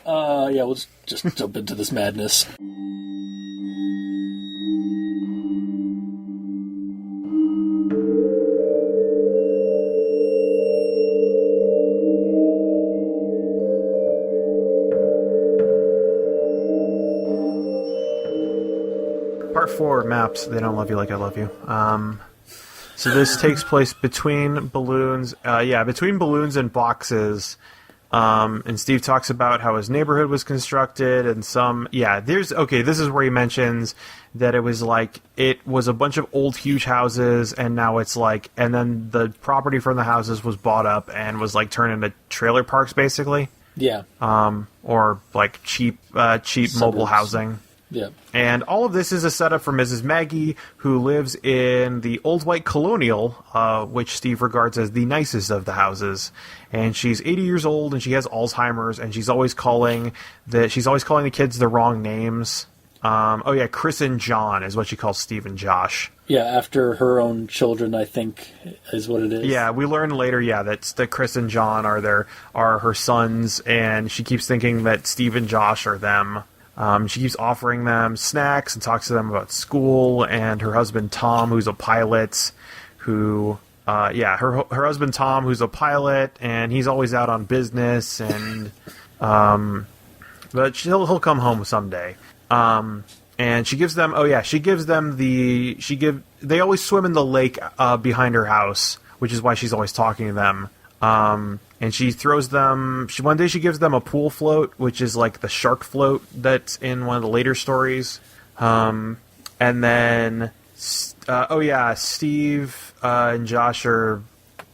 Yeah, we'll just jump into this madness. Part 4, Maps, They Don't Love You Like I Love You. So this takes place between balloons, between balloons and boxes. And Steve talks about how his neighborhood was constructed and this is where he mentions that it was a bunch of old huge houses and now it's and then the property from the houses was bought up and was turned into trailer parks basically. Yeah. Or cheap Suburbs. Mobile housing. Yeah. And all of this is a setup for Mrs. Maggie, who lives in the old white colonial, which Steve regards as the nicest of the houses. And she's 80 years old, and she has Alzheimer's, and she's always calling the kids the wrong names. Chris and John is what she calls Steve and Josh. Yeah, after her own children, I think, is what it is. Yeah, we learn later, that Chris and John are her sons, and she keeps thinking that Steve and Josh are them. She keeps offering them snacks and talks to them about school and her husband Tom, who's a pilot, her husband Tom, who's a pilot, and he's always out on business, and but he'll come home someday. And she gives them they always swim in the lake behind her house, which is why she's always talking to them. And she throws them... one day she gives them a pool float, which is the shark float that's in one of the later stories. And then... Steve and Josh are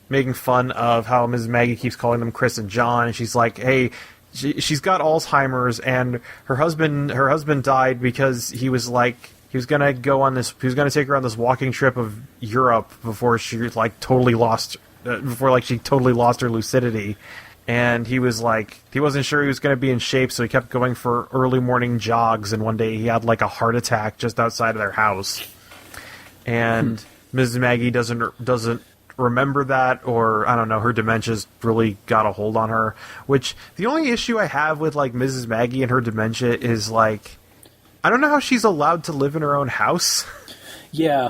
making fun of how Mrs. Maggie keeps calling them Chris and John. And she's like, hey... She's got Alzheimer's, and her husband died because he was gonna take her on this walking trip of Europe before she totally lost her lucidity, and he wasn't sure he was going to be in shape, so he kept going for early morning jogs, and one day he had a heart attack just outside of their house, and Mrs. Maggie doesn't remember that, or I don't know, her dementia's really got a hold on her, which the only issue I have with Mrs. Maggie and her dementia is I don't know how she's allowed to live in her own house. Yeah,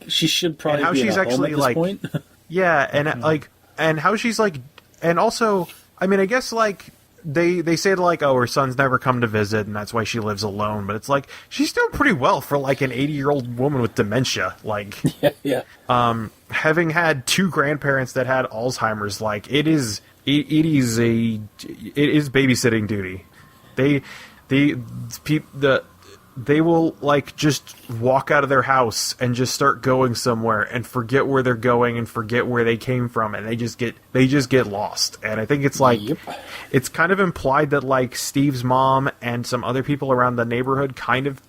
she should probably be at home at this point. Yeah, and and how she's and also, I mean, I guess they say her son's never come to visit, and that's why she lives alone. But it's she's doing pretty well for an 80-year-old woman with dementia. Yeah. Having had 2 grandparents that had Alzheimer's, it is babysitting duty. They will just walk out of their house and just start going somewhere and forget where they're going and forget where they came from, and they just get lost. And I think it's it's kind of implied that Steve's mom and some other people around the neighborhood kind of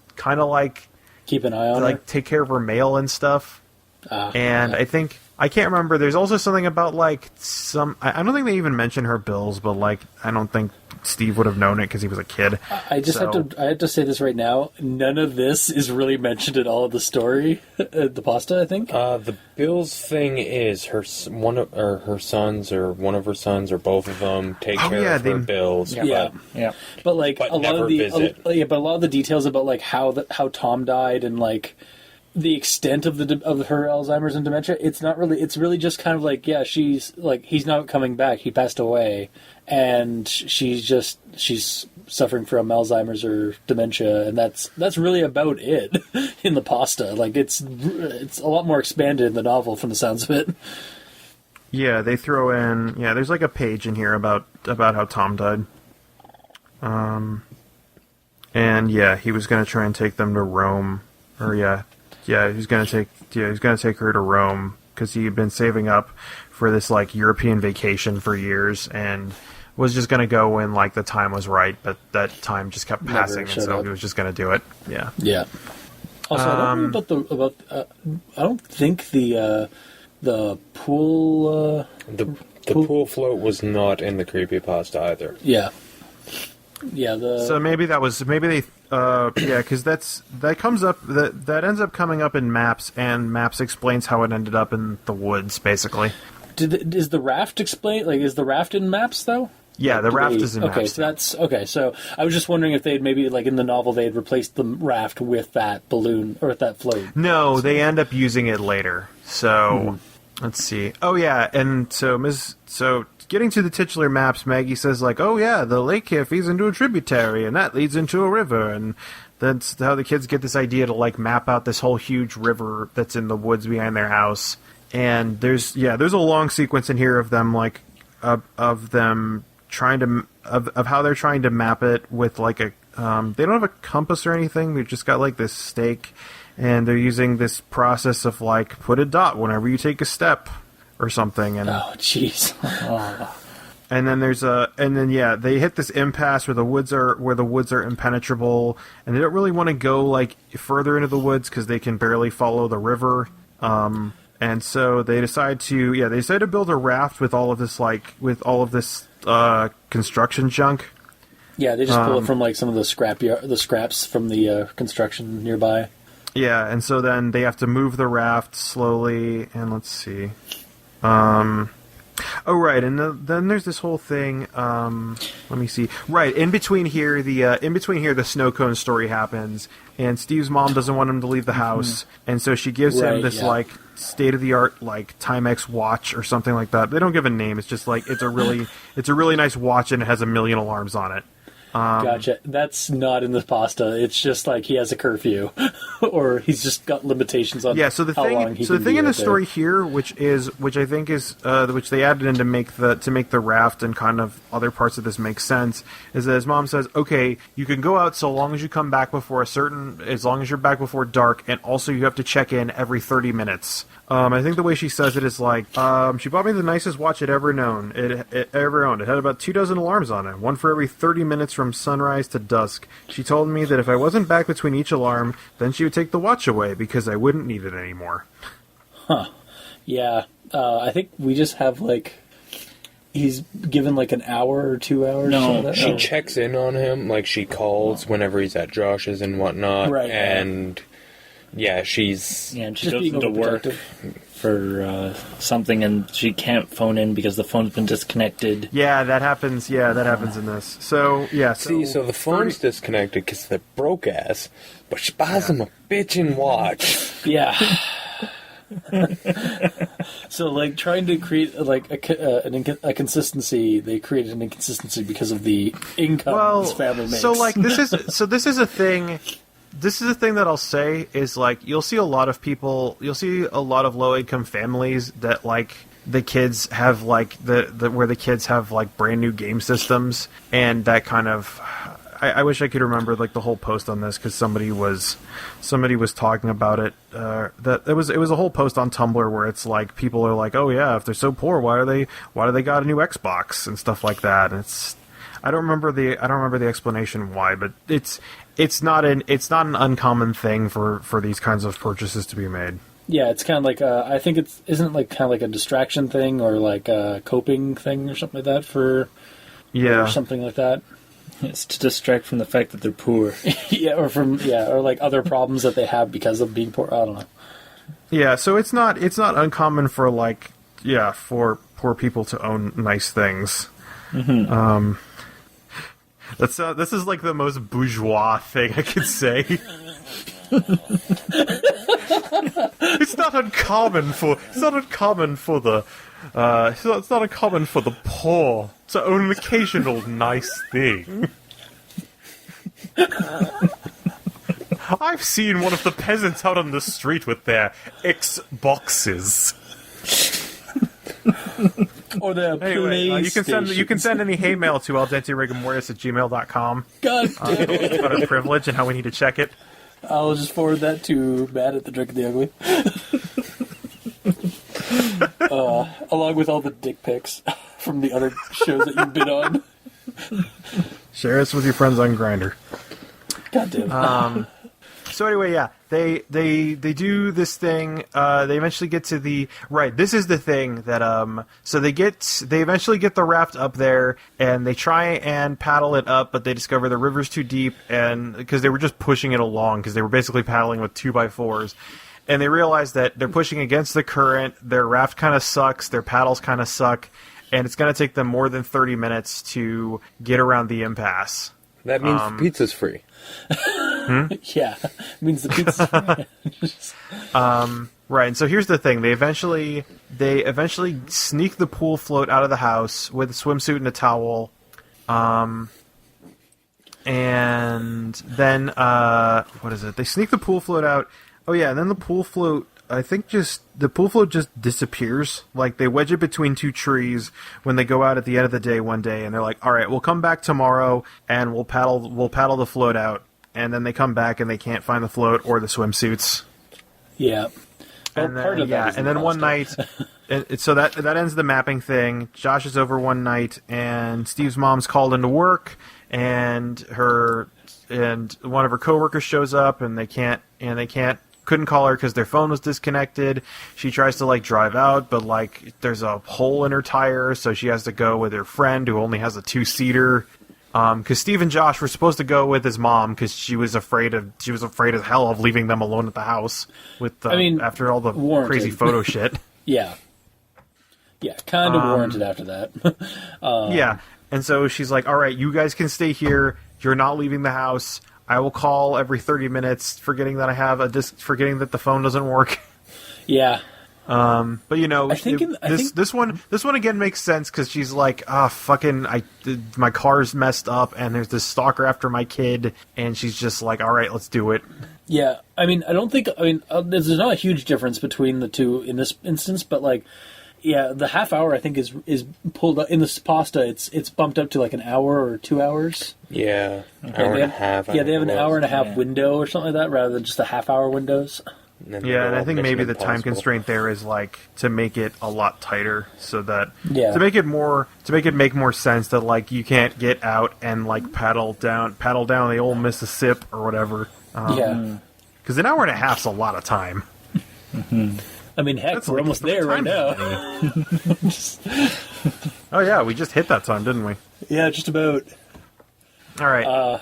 keep an eye on her, take care of her mail and stuff. And I can't remember. There's also something about I don't think they even mention her bills, but I don't think Steve would have known it because he was a kid. I have to say this right now. None of this is really mentioned at all in the story. The pasta, I think. The bills thing is one of her sons or both of them take care of her bills. Yeah. But a lot of the details about how Tom died and the extent of her Alzheimer's and dementia, it's not really. It's really just kind of she's he's not coming back. He passed away, and she's suffering from Alzheimer's or dementia, and that's really about it in the pasta. It's a lot more expanded in the novel from the sounds of it. Yeah, they throw in. Yeah, there's a page in here about how Tom died. And he was gonna try and take them to Rome, or he's gonna take her to Rome because he had been saving up for this European vacation for years and was just gonna go when the time was right, but that time just kept passing, and so he was just gonna do it. Yeah. Yeah. Also, I don't know I don't think the pool the pool float was not in the creepypasta either. Yeah. Yeah. So maybe they. Because that comes up that ends up coming up in Maps, and Maps explains how it ended up in the woods, basically. Is the raft explained? Is the raft in Maps though? Yeah, the raft is in Okay, Map's so that's... Okay, so I was just wondering if they'd maybe, like, in the novel, they had replaced the raft with that balloon, or with that float. No, they end up using it later. So, let's see. Oh, yeah, and so getting to the titular maps, Maggie says, like, oh, yeah, the lake here feeds into a tributary, and that leads into a river, and that's how the kids get this idea to, like, map out this whole huge river that's in the woods behind their house. And there's a long sequence in here of them, like, of them trying to of how they're trying to map it with like a they don't have a compass or anything. They've just got like this stake, and they're using this process of like put a dot whenever you take a step or something. And oh jeez. and then they hit this impasse where the woods are impenetrable, and they don't really want to go like further into the woods because they can barely follow the river. And so they decide to build a raft with all of this construction junk. Yeah, they just pull it from like some of the scraps from the construction nearby. Yeah, and so then they have to move the raft slowly, and let's see. Oh, right, and then there's this whole thing. Let me see. Right, in between here, the snow cone story happens, and Steve's mom doesn't want him to leave the house, and so she gives him this like state-of-the-art like Timex watch or something like that. They don't give a name. It's just like it's a really nice watch, and it has 1 million alarms on it. Gotcha. That's not in the pasta. It's just like he has a curfew, or he's just got limitations on so the how thing, long he so can the thing be in the out there. story here, which I think is which they added in to make the raft and kind of other parts of this make sense, is that his mom says, okay, you can go out so long as you come back as long as you're back before dark, and also you have to check in every 30 minutes. I think the way she says it is like, she bought me the nicest watch it ever owned. It had about 24 alarms on it, one for every 30 minutes from sunrise to dusk. She told me that if I wasn't back between each alarm, then she would take the watch away because I wouldn't need it anymore. Huh. Yeah. I think we just have like, he's given like an hour or 2 hours. No, she checks in on him, like she calls whenever he's at Josh's and whatnot, right? And she goes into work for something, and she can't phone in because the phone's been disconnected. Yeah, that happens. Yeah, that happens in this. So so the phone's disconnected because they're broke ass, but she buys him a bitchin' watch. Yeah. So, like, trying to create like a consistency, they created an inconsistency because of the income his family makes. So, like, this is a thing. This is a thing that I'll say is, like, you'll see a lot of low-income families that, like, the kids have, like, where the kids have, like, brand new game systems, and that kind of... I wish I could remember, like, the whole post on this, because somebody was talking about it. That it was a whole post on Tumblr where it's, like, people are like, oh, yeah, if they're so poor, why do they got a new Xbox, and stuff like that, and it's... I don't remember the explanation why, but it's not an uncommon thing for these kinds of purchases to be made. Yeah, it's kind of like I think isn't it like kind of like a distraction thing or like a coping thing or something like that or something like that. It's to distract from the fact that they're poor. or like other problems that they have because of being poor. I don't know. Yeah, so it's not uncommon for for poor people to own nice things. Mm-hmm. This is like the most bourgeois thing I could say. It's not uncommon for the poor to own an occasional nice thing. I've seen one of the peasants out on the street with their Xboxes. Or the you can send any hate mail to aldenterigamortis@gmail.com. God damn it. It's about a privilege and how we need to check it. I'll just forward that to Matt at the Drink of the Ugly. Along with all the dick pics from the other shows that you've been on. Share us with your friends on Grindr. God damn it. So anyway, yeah, they do this thing. They eventually get to the right. This is the thing that So they eventually get the raft up there, and they try and paddle it up, but they discover the river's too deep, and because they were just pushing it along, because they were basically paddling with 2x4s, and they realize that they're pushing against the current. Their raft kind of sucks. Their paddles kind of suck. and it's going to take them more than 30 minutes to get around the impasse. That means the pizza's free. Yeah, it means the pizza's free. Right, and so here's the thing. They eventually sneak the pool float out of the house with a swimsuit and a towel. And then, what is it? They sneak the pool float out. Oh yeah, and then the pool float, the pool float just disappears. Like, they wedge it between two trees when they go out at the end of the day one day, and they're like, alright, we'll come back tomorrow, and we'll paddle the float out. And then they come back and they can't find the float or the swimsuits. Yeah. And then one night, so that ends the mapping thing. Josh is over one night, and Steve's mom's called into work, and one of her coworkers shows up, and they couldn't call her because their phone was disconnected. She tries to drive out, but there's a hole in her tire, so she has to go with her friend who only has a 2-seater. Because Steve and Josh were supposed to go with his mom because she was afraid as hell of leaving them alone at the house after all the warranted. crazy photo shit. Yeah, kind of warranted after that. Yeah, and so she's like, "All right, you guys can stay here. You're not leaving the house. I will call every 30 minutes, forgetting that I have forgetting that the phone doesn't work." Yeah. But this one again makes sense because she's like, my car's messed up and there's this stalker after my kid, and she's just like, all right, let's do it. Yeah, there's not a huge difference between the two in this instance, but the half hour I think is pulled up in this pasta. It's bumped up to an hour or 2 hours. Yeah, hour and a half. Yeah, they have an hour and a half window or something like that rather than just the half hour windows. And I think maybe the time constraint there is to make it a lot tighter, so that to make it make more sense that you can't get out and paddle down the old Mississippi or whatever. Because an hour and a half's a lot of time. Mm-hmm. I mean, heck, we're almost there right now. Oh yeah, we just hit that time, didn't we? Yeah, just about. All right.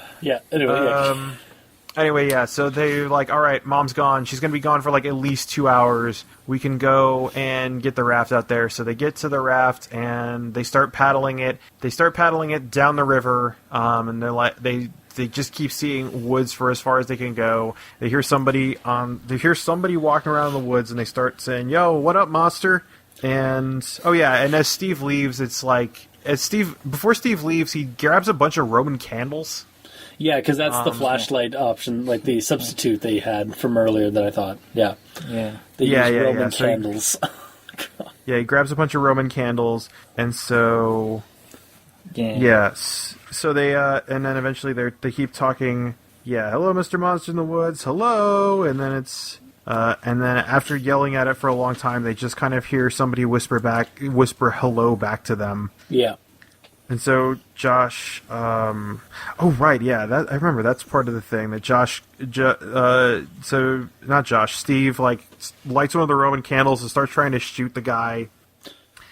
Anyway, yeah, so they're like, all right, Mom's gone. She's going to be gone for at least 2 hours. We can go and get the raft out there. So they get to the raft, and they start paddling it. They start paddling it down the river, and they just keep seeing woods for as far as they can go. They hear somebody walking around in the woods, and they start saying, yo, what up, monster? And, and as Steve leaves, before Steve leaves, he grabs a bunch of Roman candles. Yeah, because that's the flashlight option, the substitute they had from earlier that I thought. Yeah. Yeah. They use Roman candles. Yeah, he grabs a bunch of Roman candles, and so... Yeah. Yes. So they, and then eventually they keep talking, hello, Mr. Monster in the Woods, hello! And then and then after yelling at it for a long time, they just kind of hear somebody whisper hello back to them. Yeah. And so Josh, I remember that's part of the thing that Steve lights one of the Roman candles and starts trying to shoot the guy.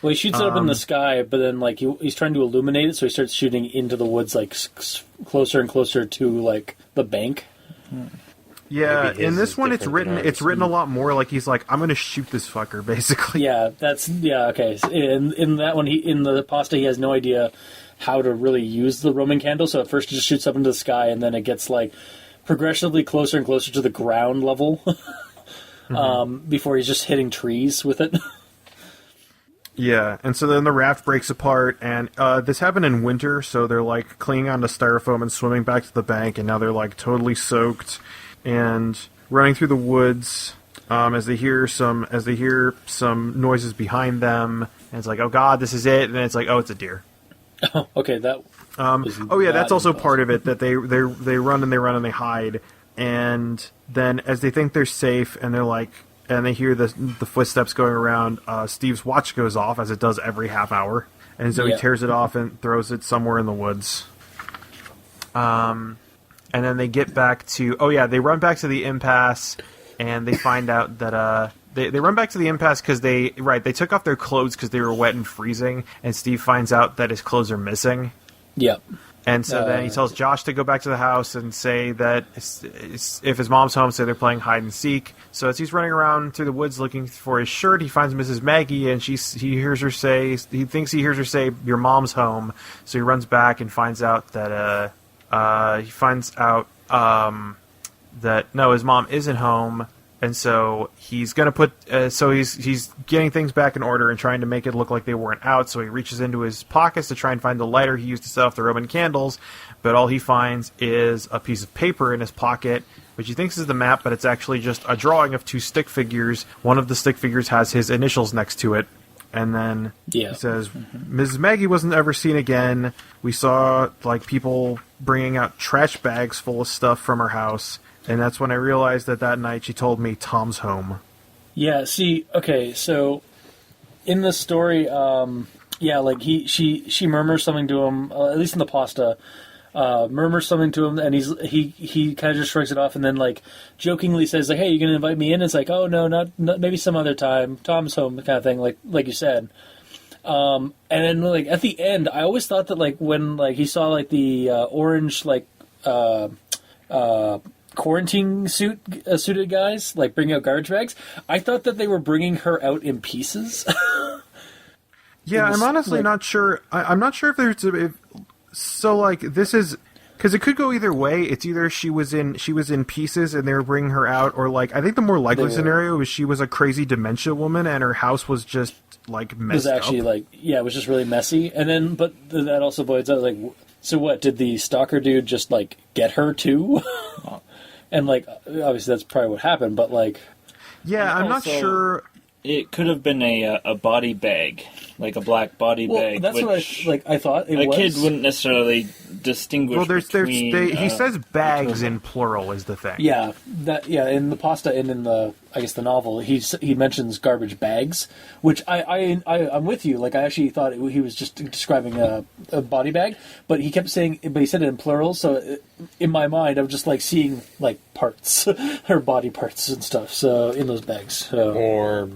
Well, he shoots it up in the sky, but then he's trying to illuminate it, so he starts shooting into the woods closer and closer to the bank. Yeah, in this one it's written a lot more he's I'm going to shoot this fucker, basically. Yeah, okay. So in that one, in the pasta, he has no idea how to really use the Roman candle, so at first he just shoots up into the sky, and then it gets progressively closer and closer to the ground level before he's just hitting trees with it. Yeah, and so then the raft breaks apart, and this happened in winter, so they're clinging onto styrofoam and swimming back to the bank, and now they're totally soaked and running through the woods as they hear some noises behind them, and it's oh god, this is it, and it's oh, it's a deer. Oh, okay, that. That's also part of it, that they run and they hide, and then as they think they're safe, and they're and they hear the footsteps going around, Steve's watch goes off, as it does every half hour, and so he tears it off and throws it somewhere in the woods. And then they get back to... they run back to the impasse, and they find out that... They run back to the impasse because they took off their clothes because they were wet and freezing, and Steve finds out that his clothes are missing. Yep. And so then he tells Josh to go back to the house and say that if his mom's home, say they're playing hide and seek. So as he's running around through the woods looking for his shirt, he finds Mrs. Maggie, and he thinks he hears her say, "Your mom's home." So he runs back and finds out that that no, his mom isn't home. And so he's gonna he's getting things back in order and trying to make it look like they weren't out. So he reaches into his pockets to try and find the lighter he used to set off the Roman candles, but all he finds is a piece of paper in his pocket, which he thinks is the map, but it's actually just a drawing of 2 stick figures. One of the stick figures has his initials next to it. And then he says, Mrs. Maggie wasn't ever seen again. We saw people bringing out trash bags full of stuff from her house. And that's when I realized that night she told me Tom's home. Yeah, see, okay, so in the story, she murmurs something to him, at least in the pasta, murmurs something to him, and he kind of just shrugs it off, and then jokingly says hey, you gonna invite me in? It's oh no, not maybe some other time. Tom's home, kind of thing, like you said. And then at the end, I always thought that when he saw the orange quarantine suited guys bringing out garbage bags, I thought that they were bringing her out in pieces. Yeah, I'm honestly not sure. I'm not sure if there's this is because it could go either way. It's either she was in pieces and they were bringing her out, or I think the more likely scenario is she was a crazy dementia woman and her house was just messed up. It was actually it was just really messy. And then but that also boils out so what, did the stalker dude just get her too? And obviously that's probably what happened, but yeah, I'm not sure. It could have been a body bag, a black body bag. That's what I thought it was. A kid wouldn't necessarily distinguish. Well, he says bags in plural is the thing. Yeah, in the pasta and in the the novel he mentions garbage bags, which I'm with you. I actually thought he was just describing a body bag, but he kept saying, but he said it in plural. So in my mind, I'm just seeing parts or body parts and stuff. So in those bags, so.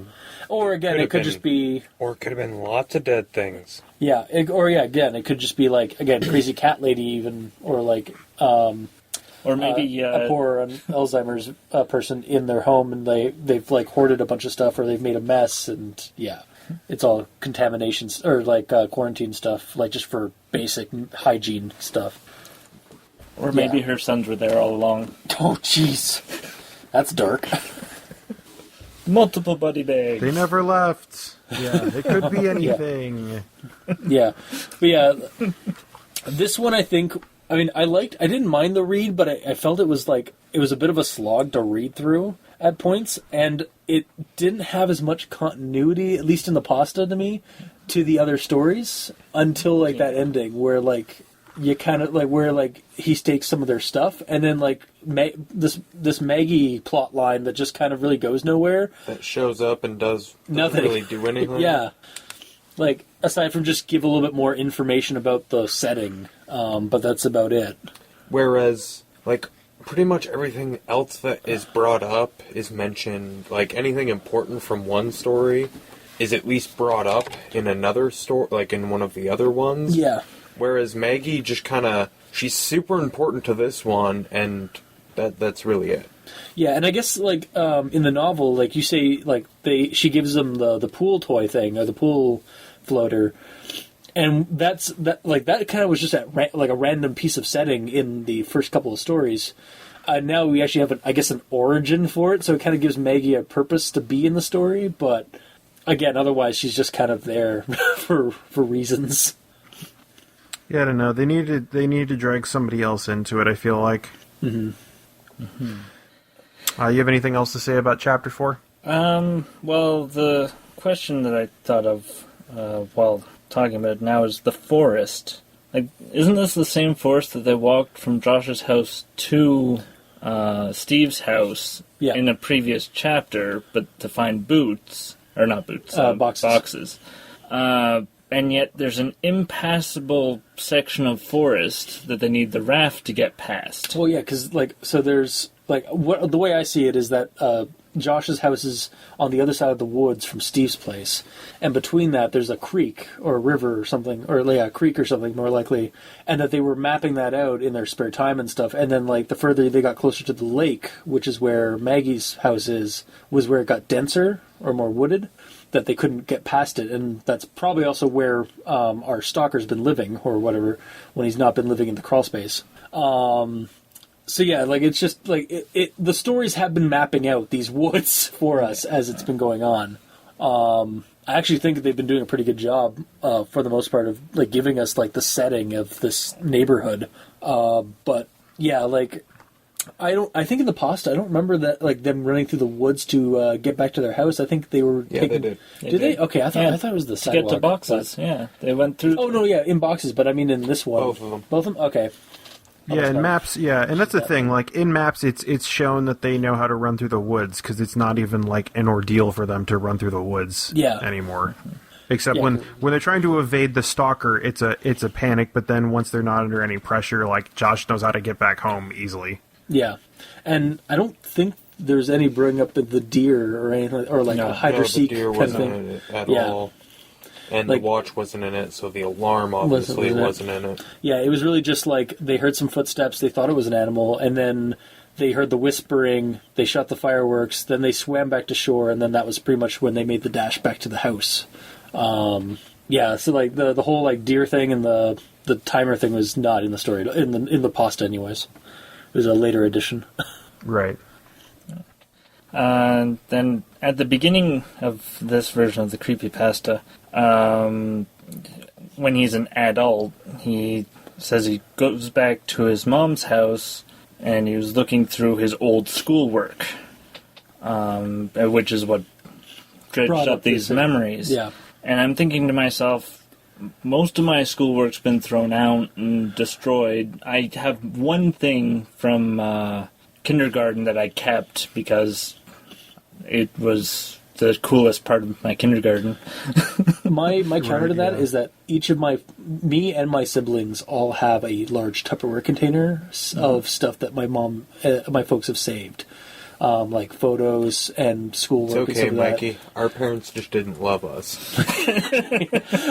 Or again, it could just be... Or it could have been lots of dead things. Yeah, again, it could just be crazy cat lady even, or or maybe a poor Alzheimer's person in their home, and they've hoarded a bunch of stuff, or they've made a mess, and it's all contaminations or quarantine stuff, just for basic hygiene stuff. Or maybe her sons were there all along. Oh, jeez, that's dark. Multiple body bags. They never left. Yeah, it could be anything. Yeah. But this one I think, I didn't mind the read, but I felt it was it was a bit of a slog to read through at points, and it didn't have as much continuity, at least in the pasta to me, to the other stories, until that ending where you kind of where he stakes some of their stuff, and then this Maggie plot line that just kind of really goes nowhere. That shows up and doesn't nothing. Really do anything. Yeah, aside from just give a little bit more information about the setting, but that's about it. Whereas pretty much everything else that is brought up is mentioned. Anything important from one story is at least brought up in another story, in one of the other ones. Yeah. Whereas Maggie just kind of, she's super important to this one, and that's really it. Yeah, and I guess in the novel, you say she gives them the pool toy thing or the pool floater, and that kind of was just a random piece of setting in the first couple of stories. Now we actually have an origin for it, so it kind of gives Maggie a purpose to be in the story. But again, otherwise she's just kind of there for reasons. Yeah, I don't know. They need to drag somebody else into it, I feel like. Mm-hmm. Mm-hmm. You have anything else to say about Chapter 4? Well, the question that I thought of while talking about it now is the forest. Isn't this the same forest that they walked from Josh's house to Steve's house in a previous chapter, but to find boots? Or not boots, boxes. And yet there's an impassable section of forest that they need the raft to get past. Well, yeah, because so there's the way I see it is that Josh's house is on the other side of the woods from Steve's place, and between that there's a creek or a river or something, or a creek or something more likely, and that they were mapping that out in their spare time and stuff. And then like the further they got closer to the lake, which is where Maggie's house is, was where it got denser or more wooded, that they couldn't get past it. And that's probably also where our stalker's been living or whatever when he's not been living in the crawl space. So yeah, like it's just like the stories have been mapping out these woods for us as it's been going on. I actually think they've been doing a pretty good job for the most part of like giving us like the setting of this neighborhood. But yeah, like I think in the past I don't remember that like them running through the woods to get back to their house. I think they were they did. Did they? Okay, I thought it was the sidewalk. To get to boxes, yeah. They went through. Oh no, yeah, in boxes. But I mean in this one, Both of them. Both of them. Okay. Yeah, in maps, yeah, and that's the thing. Like in maps, it's shown that they know how to run through the woods because it's not even like an ordeal for them to run through the woods anymore. Except when they're trying to evade the stalker, it's a panic. But then once they're not under any pressure, like Josh knows how to get back home easily. Yeah, and I don't think there's any bring up of the deer or anything, or like a hide or seek the deer kind of wasn't thing. in it at all. And like, the watch wasn't in it, so the alarm obviously wasn't in it. Yeah, it was really just like they heard some footsteps, they thought it was an animal, and then they heard the whispering, they shot the fireworks, then they swam back to shore, and then that was pretty much when they made the dash back to the house. Yeah, so like the whole like deer thing and the timer thing was not in the story, in the pasta anyways. It was a later addition. Right. Then at the beginning of this version of the Creepypasta, when he's an adult, he says he goes back to his mom's house and he was looking through his old schoolwork, which is what dredged up these memories. Yeah. And I'm thinking to myself, most of my schoolwork's been thrown out and destroyed. I have one thing from kindergarten that I kept because it was the coolest part of my kindergarten. My counter to that is that each of me and my siblings all have a large Tupperware container of stuff that my folks have saved. Like photos and schoolwork. It's okay, and stuff Mikey. like Our parents just didn't love us.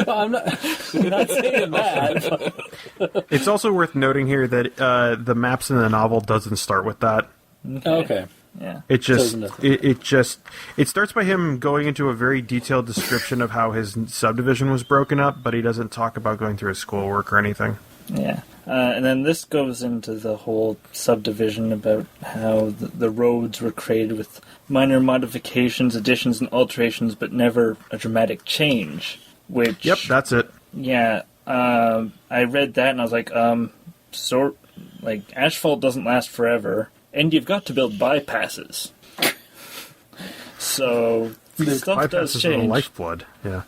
I'm not saying that. But... It's also worth noting here that the maps in the novel doesn't start with that. Okay. Yeah. It starts by him going into a very detailed description of how his subdivision was broken up, but he doesn't talk about going through his schoolwork or anything. Yeah. And then this goes into the whole subdivision about how the roads were created with minor modifications, additions, and alterations, but never a dramatic change. Which, yep, that's it. Yeah, I read that and I was like, asphalt doesn't last forever, and you've got to build bypasses. So stuff does change. Bypasses are the lifeblood. Yeah.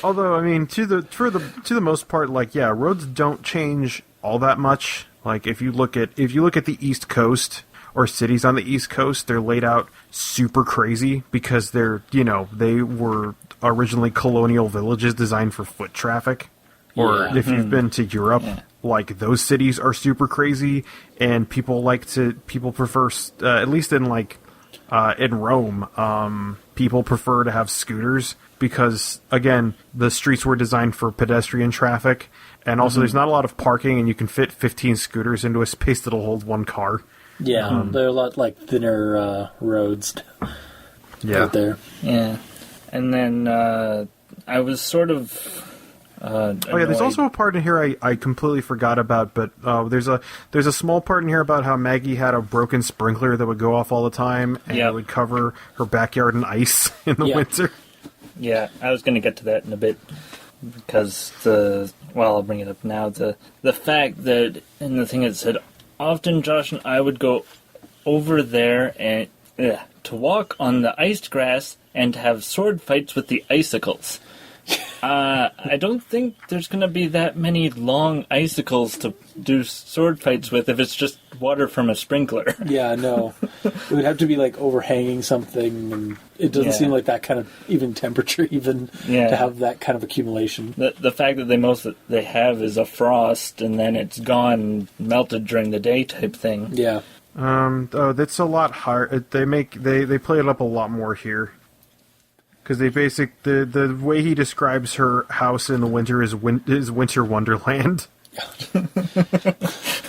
Although, I mean, to the most part, like, yeah, roads don't change all that much. Like, if you look at the East Coast or cities on the East Coast, they're laid out super crazy because they were originally colonial villages designed for foot traffic. Or if you've been to Europe, like, those cities are super crazy, and people prefer, at least in Rome, people prefer to have scooters because, again, the streets were designed for pedestrian traffic, and also there's not a lot of parking, and you can fit 15 scooters into a space that'll hold one car. Yeah, they're a lot like thinner roads. Right there. Yeah, and then I was sort of. There's also a part in here I completely forgot about, but there's a small part in here about how Maggie had a broken sprinkler that would go off all the time, and it would cover her backyard in ice in the winter. Yeah, I was going to get to that in a bit, because I'll bring it up now. The fact that in the thing it said, often Josh and I would go over there and to walk on the iced grass and have sword fights with the icicles. I don't think there's going to be that many long icicles to do sword fights with if it's just water from a sprinkler. Yeah, no. It would have to be like overhanging something, and it doesn't seem like that kind of even temperature to have that kind of accumulation. The fact that they have is a frost and then it's gone and melted during the day type thing. Yeah. That's a lot higher. They play it up a lot more here. Because the way he describes her house in the winter is winter wonderland.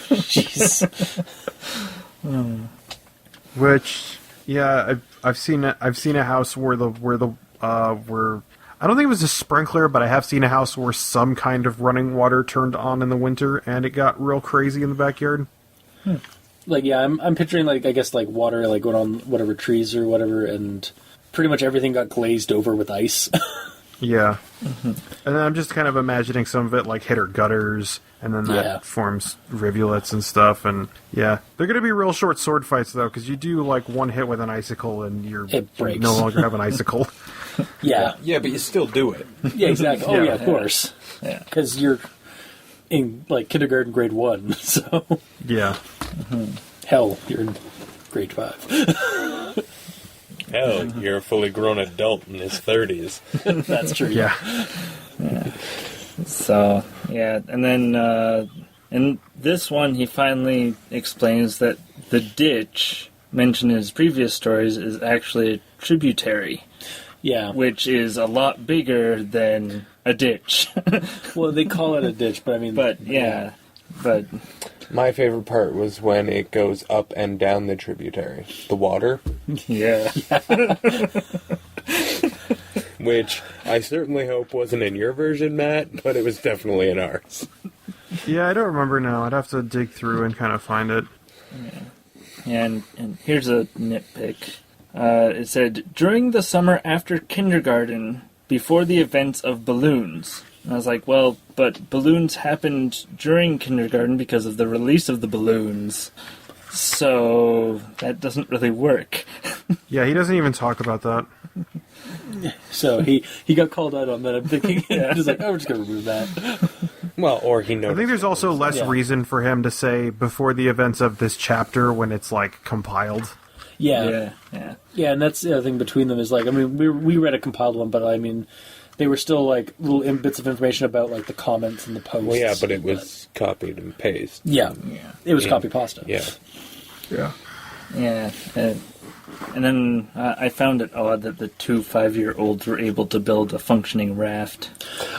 Jeez. Which, yeah, I've seen a house where I don't think it was a sprinkler, but I have seen a house where some kind of running water turned on in the winter, and it got real crazy in the backyard. Like, yeah, I'm picturing, like, I guess, like, water, like, going on whatever trees or whatever, and pretty much everything got glazed over with ice. Yeah. And then I'm just kind of imagining some of it, like, hit her gutters, and then that forms rivulets and stuff, and, yeah. They're going to be real short sword fights, though, because you do, like, one hit with an icicle, and you no longer have an icicle. Yeah. Yeah, but you still do it. Yeah, exactly. Oh, yeah, of course. Yeah. Because you're in, like, kindergarten grade 1, so... Yeah. Hell, you're in grade 5. Hell, you're a fully grown adult in his 30s. That's true. Yeah. So, yeah, and then in this one, he finally explains that the ditch mentioned in his previous stories is actually a tributary. Yeah. Which is a lot bigger than a ditch. Well, they call it a ditch, but I mean... But, yeah. But... My favorite part was when it goes up and down the tributary. The water. Yeah. Which I certainly hope wasn't in your version, Matt, but it was definitely in ours. Yeah, I don't remember now. I'd have to dig through and kind of find it. Yeah, and here's a nitpick. It said, during the summer after kindergarten, before the events of balloons. And I was like, well, but balloons happened during kindergarten because of the release of the balloons. So that doesn't really work. Yeah, he doesn't even talk about that. So he got called out on that, I'm thinking. He's like, oh, we're just going to remove that. Well, or he knows. I think there's also less reason for him to say before the events of this chapter when it's, like, compiled. Yeah, and that's the other thing between them is, like, I mean, we read a compiled one, but, I mean... They were still, like, little bits of information about, like, the comments and the posts. Well, yeah, but it was copied and pasted. Yeah. It was Creepypasta. Yeah. Yeah. And then I found it odd that the two 5-year-olds were able to build a functioning raft.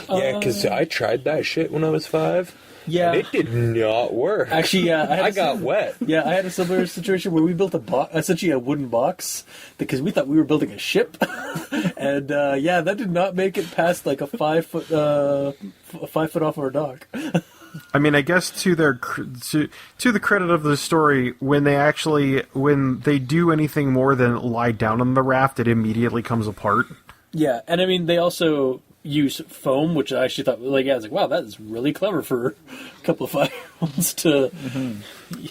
Yeah, because I tried that shit when I was 5. Yeah. And it did not work. Actually, yeah. I got wet. Yeah, I had a similar situation where we built essentially a wooden box because we thought we were building a ship. And, that did not make it past, like, a 5 foot off our dock. I mean, I guess to the credit of the story, when they do anything more than lie down on the raft, it immediately comes apart. Yeah, and I mean, they also use foam, which I actually thought, like, I was like, wow, that is really clever for a couple of 5-year-olds to...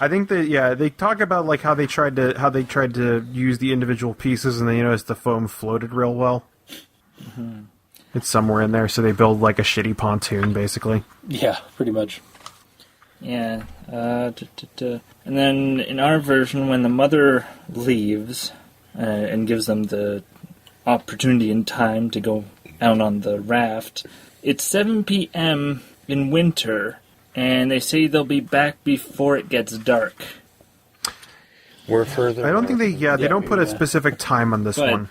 I think that, they talk about, like, how they tried to use the individual pieces, and they noticed the foam floated real well. Mm-hmm. It's somewhere in there, so they build, like, a shitty pontoon, basically. Yeah, pretty much. Yeah. And then in our version, when the mother leaves and gives them the opportunity and time to go out on the raft, it's 7 p.m. in winter, and they say they'll be back before it gets dark. We're further. I don't think they don't put a specific time on this one.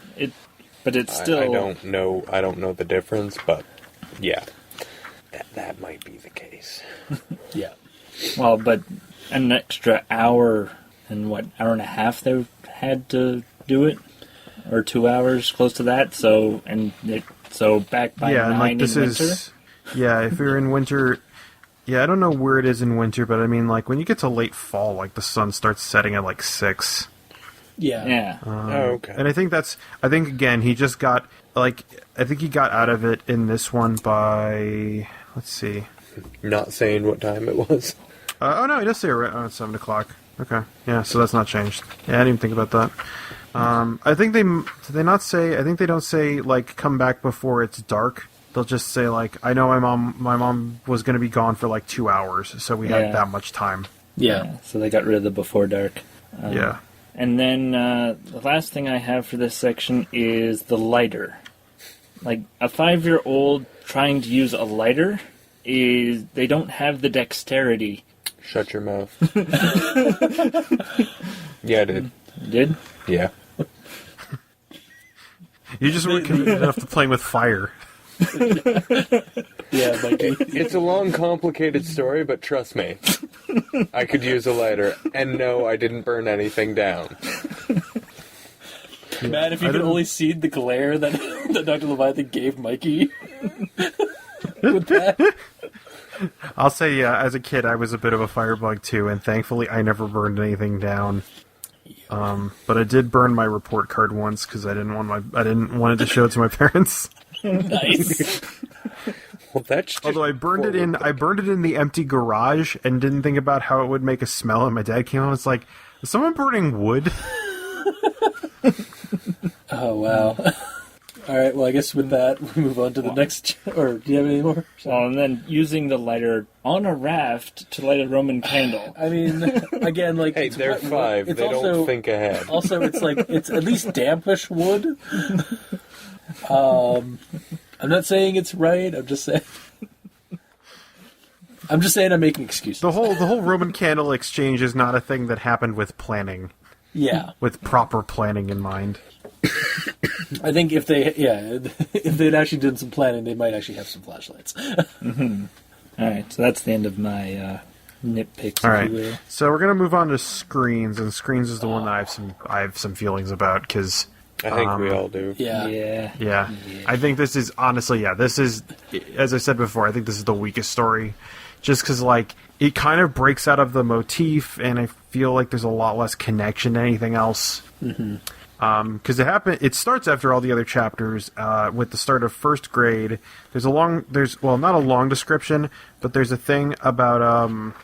But it's still... I don't know the difference, but yeah. That might be the case. Yeah. Well, but an extra hour and hour and a half they had to do it? Or 2 hours, close to that, so back by 9 in winter? If you're in winter... Yeah, I don't know where it is in winter, but I mean, like, when you get to late fall, like, the sun starts setting at, like, 6. Yeah. Okay. And I think again, he just got, like, I think he got out of it in this one by, let's see. Not saying what time it was. No, he does say it's 7 o'clock. Okay. Yeah, so that's not changed. Yeah, I didn't even think about that. I think they don't say, like, come back before it's dark. They'll just say, like, I know my mom was going to be gone for, like, 2 hours, so we had that much time. Yeah. So they got rid of the before dark. Yeah. And then the last thing I have for this section is the lighter. Like, a 5-year-old trying to use a lighter they don't have the dexterity Shut your mouth. Yeah, I did. You did? Yeah. You just weren't committed enough to playing with fire. Yeah, Mikey. It's a long, complicated story, but trust me, I could use a lighter. And no, I didn't burn anything down. Man, if you could only see the glare that, that Dr. Leviathan gave Mikey. With that. I'll say, yeah, as a kid, I was a bit of a firebug too, and thankfully I never burned anything down. But I did burn my report card once because I didn't want it to show it to my parents. Nice. Well, that's just Although I burned it in the empty garage and didn't think about how it would make a smell. And my dad came home and was like, "Is someone burning wood?" Oh, wow. All right, well, I guess with that, we move on to the next... Or, do you have any more? Well, and then using the lighter on a raft to light a Roman candle. I mean, again, like... Hey, they're 5. It's They also, don't think ahead. Also, it's like, it's at least dampish wood. I'm not saying it's right, I'm just saying... I'm making excuses. The whole Roman candle exchange is not a thing that happened with planning. Yeah. With proper planning in mind. I think if they'd actually done some planning, they might actually have some flashlights. Mm-hmm. All right, so that's the end of my nitpicks. All if you right, will. so we're gonna move on to Screens, and Screens is the one that I have some feelings about because I think we all do. Yeah. I think this is honestly, this is, as I said before, I think this is the weakest story, just because like it kind of breaks out of the motif, and I feel like there's a lot less connection to anything else. Mm-hmm. Because it starts after all the other chapters with the start of first grade. There's not a long description, but there's a thing about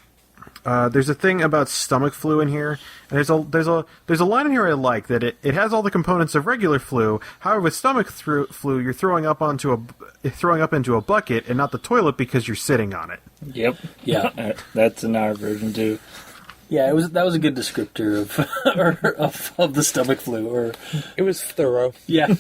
stomach flu in here. And there's a line in here I like that it has all the components of regular flu. However, with stomach flu, you're throwing up into a bucket and not the toilet because you're sitting on it. Yep. Yeah. That's in our version too. Yeah, that was a good descriptor of the stomach flu. It was thorough. Yeah.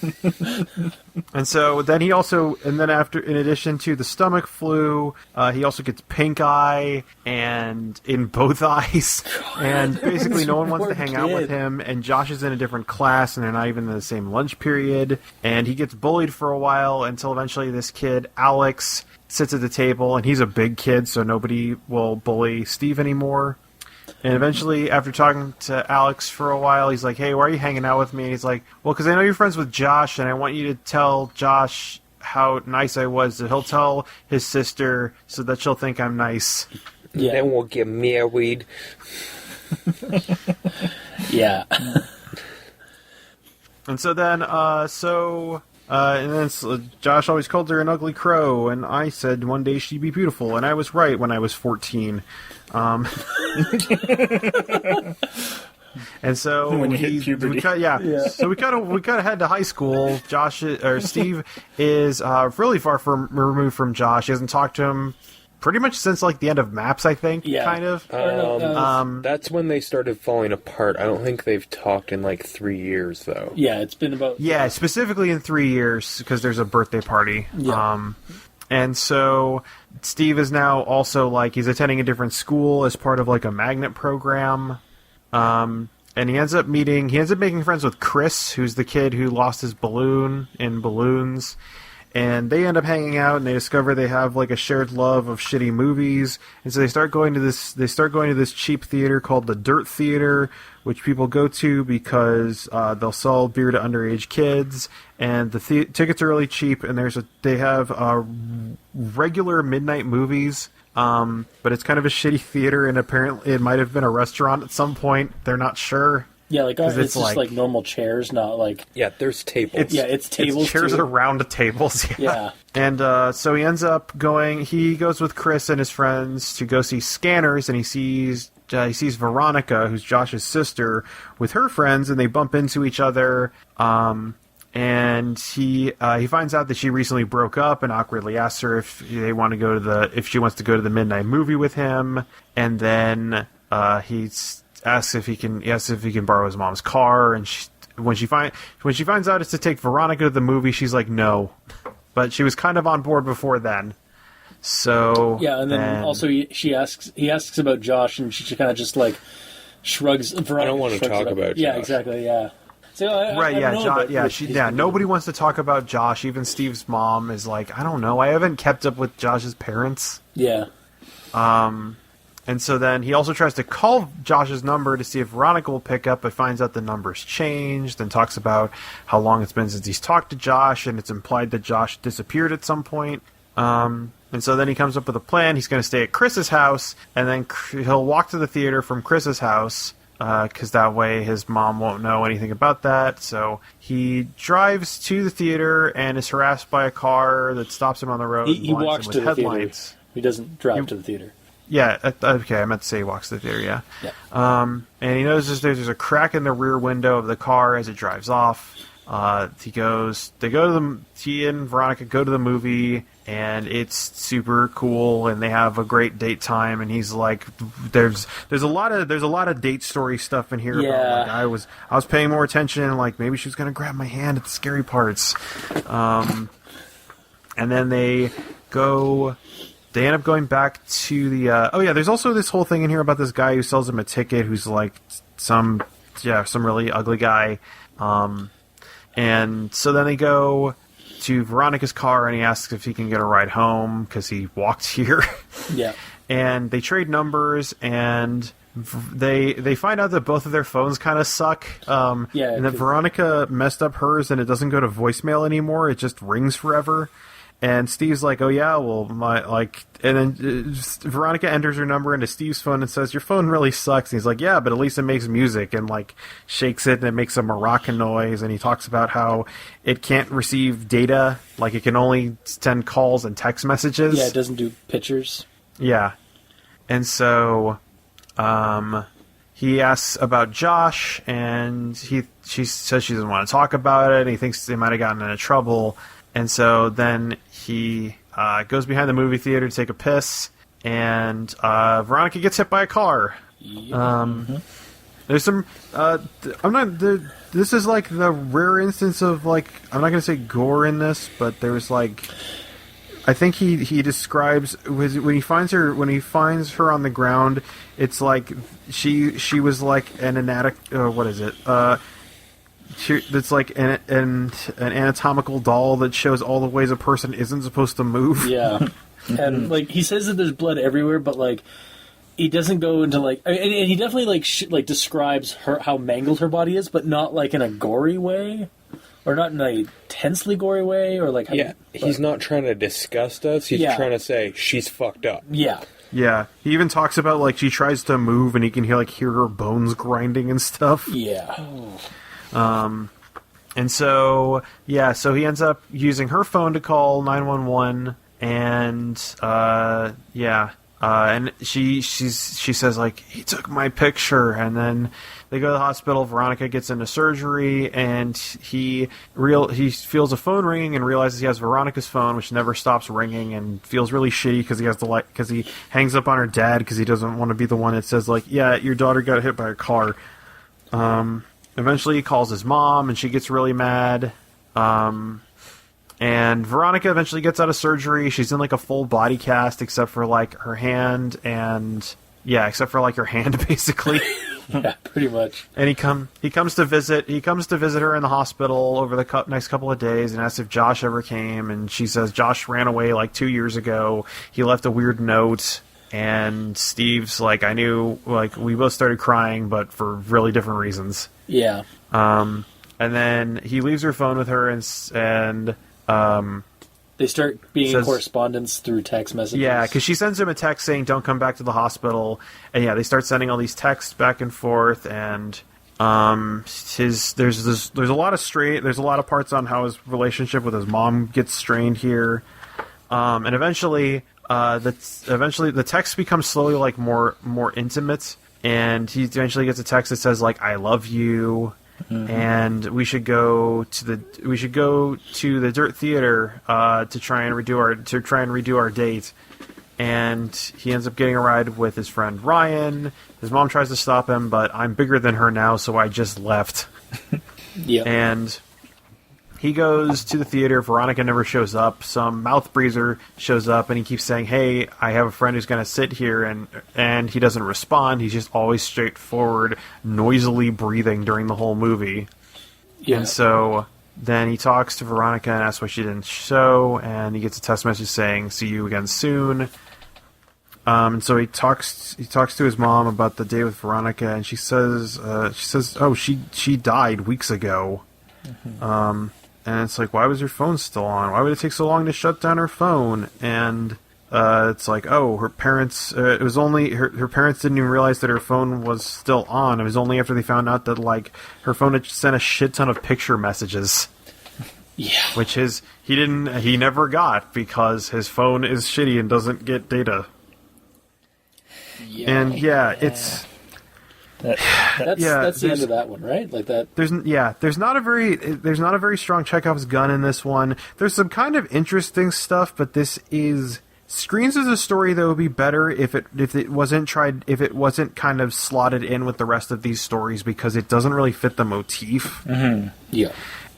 And so then in addition to the stomach flu, he also gets pink eye and in both eyes. And basically no one wants to hang out with him. And Josh is in a different class and they're not even in the same lunch period. And he gets bullied for a while until eventually this kid, Alex, sits at the table. And he's a big kid, so nobody will bully Steve anymore. And eventually, after talking to Alex for a while, he's like, "Hey, why are you hanging out with me?" And he's like, "Well, because I know you're friends with Josh, and I want you to tell Josh how nice I was. That he'll tell his sister so that she'll think I'm nice." Yeah. Then we'll get married. Yeah. And so then, Josh always called her an ugly crow, and I said one day she'd be beautiful, and I was right when I was 14. And so when you hit puberty. So we kind of head to high school. Steve is really far removed from Josh. He hasn't talked to him pretty much since like the end of Maps, I think. Yeah. Kind of. That's when they started falling apart. I don't think they've talked in like 3 years though. Yeah, it's been about... Yeah, specifically in 3 years because there's a birthday party. Yeah. And so Steve is now also like he's attending a different school as part of like a magnet program. And he ends up making friends with Chris, who's the kid who lost his balloon in balloons. And they end up hanging out, and they discover they have like a shared love of shitty movies. And so they start going to this cheap theater called the Dirt Theater, which people go to because they'll sell beer to underage kids, and the tickets are really cheap. And they have regular midnight movies, but it's kind of a shitty theater, and apparently it might have been a restaurant at some point. They're not sure. Yeah, like it's just like normal chairs, not like... Yeah, there's tables. It's tables. It's chairs too. around tables. Yeah. And so he ends up he goes with Chris and his friends to go see Scanners, and he sees Veronica, who's Josh's sister, with her friends, and they bump into each other. And he finds out that she recently broke up, and awkwardly asks her if she wants to go to the midnight movie with him. And then he asks if he can borrow his mom's car, and when she finds out it's to take Veronica to the movie, she's like no, but she was kind of on board before then. So yeah, and then also he asks about Josh, and she kind of just like shrugs. I don't want to talk about Josh. Yeah, exactly. Yeah. So right, yeah, nobody wants to talk about Josh. Even Steve's mom is like, I don't know, I haven't kept up with Josh's parents. Yeah. And so then he also tries to call Josh's number to see if Veronica will pick up, but finds out the number's changed, and talks about how long it's been since he's talked to Josh, and it's implied that Josh disappeared at some point. And so then he comes up with a plan. He's going to stay at Chris's house, and then he'll walk to the theater from Chris's house, because that way his mom won't know anything about that. So he drives to the theater and is harassed by a car that stops him on the road. He walks to the theater. He doesn't drive to the theater. Yeah, okay, I meant to say he walks to the theater, yeah. And he notices there's a crack in the rear window of the car as it drives off. He and Veronica go to the movie, and it's super cool, and they have a great date time, and he's like, there's a lot of date story stuff in here. Yeah. About, like, I was paying more attention, like maybe she was gonna grab my hand at the scary parts. And then they end up going back to the... there's also this whole thing in here about this guy who sells him a ticket who's like some really ugly guy. And so then they go to Veronica's car, and he asks if he can get a ride home because he walked here. Yeah. And they trade numbers, and they find out that both of their phones kind of suck. And that Veronica messed up hers, and it doesn't go to voicemail anymore. It just rings forever. And Steve's like, oh yeah, well, and then Veronica enters her number into Steve's phone and says, your phone really sucks. And he's like, yeah, but at least it makes music, and like shakes it, and it makes a maraca noise. And he talks about how it can't receive data, like it can only send calls and text messages. Yeah, it doesn't do pictures. Yeah. And so, he asks about Josh, and she says she doesn't want to talk about it, and he thinks they might have gotten into trouble. And so then he goes behind the movie theater to take a piss, and Veronica gets hit by a car. There's some... this is like the rare instance of, like... I'm not going to say gore in this, but there's like... I think he describes... When he finds her on the ground, it's like she was like an what is it? That's like an anatomical doll that shows all the ways a person isn't supposed to move. Yeah. And like he says that there's blood everywhere, but like he doesn't go into like, and he definitely like describes how mangled her body is, but not like in a gory way, or not in a tensely gory way, or like he's not trying to disgust us. He's trying to say she's fucked up. Yeah. Yeah, he even talks about like she tries to move and he can hear her bones grinding and stuff. Yeah. And so he ends up using her phone to call 911, and and she says like, he took my picture, and then they go to the hospital. Veronica gets into surgery, and he feels a phone ringing and realizes he has Veronica's phone, which never stops ringing, and feels really shitty because he hangs up on her dad because he doesn't want to be the one that says like, yeah, your daughter got hit by a car. Eventually he calls his mom, and she gets really mad. And Veronica eventually gets out of surgery. She's in like a full body cast except for like her hand, basically. Yeah, pretty much. And he comes to visit her in the hospital over the next couple of days, and asks if Josh ever came, and she says Josh ran away like 2 years ago. He left a weird note. And Steve's like, I knew, like, we both started crying, but for really different reasons. Yeah. And then he leaves her phone with her, and they start being in correspondence through text messages. Yeah, because she sends him a text saying, don't come back to the hospital. And yeah, they start sending all these texts back and forth, and there's a lot of parts on how his relationship with his mom gets strained here. And eventually the text becomes slowly like more intimate, and he eventually gets a text that says like, I love you, and we should go to the Dirt Theater to try and redo our date. And he ends up getting a ride with his friend Ryan. His mom tries to stop him, but I'm bigger than her now, so I just left. Yeah. And he goes to the theater. Veronica never shows up. Some mouth breather shows up, and he keeps saying, "Hey, I have a friend who's going to sit here," and he doesn't respond. He's just always straightforward, noisily breathing during the whole movie. Yeah. And so then he talks to Veronica and asks why she didn't show, and he gets a text message saying, "See you again soon." And so he talks to his mom about the day with Veronica, and she says, "Oh, she died weeks ago." Mm-hmm. And it's like, why was her phone still on? Why would it take so long to shut down her phone? And it's like, oh, her parents. It was only her parents didn't even realize that her phone was still on. It was only after they found out that like her phone had sent a shit ton of picture messages. Yeah, which he never got because his phone is shitty and doesn't get data. Yeah. And it's that's the end of that one, right? Like that. There's not a very strong Chekhov's gun in this one. There's some kind of interesting stuff, but this screens as a story that would be better if it wasn't kind of slotted in with the rest of these stories because it doesn't really fit the motif. Mm-hmm. Yeah.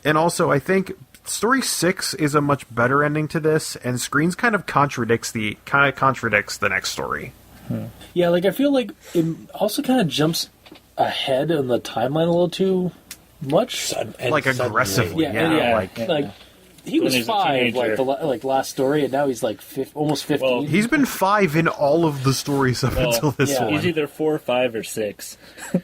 And also, I think Story 6 is a much better ending to this, and Screens kind of contradicts the next story. Yeah, like I feel like it also kind of jumps ahead in the timeline a little too much, like aggressively. Yeah. Like he was 5, like last story, and now he's like almost 15. Well, he's been 5 in all of the stories up until this one. He's either 4, 5, or 6.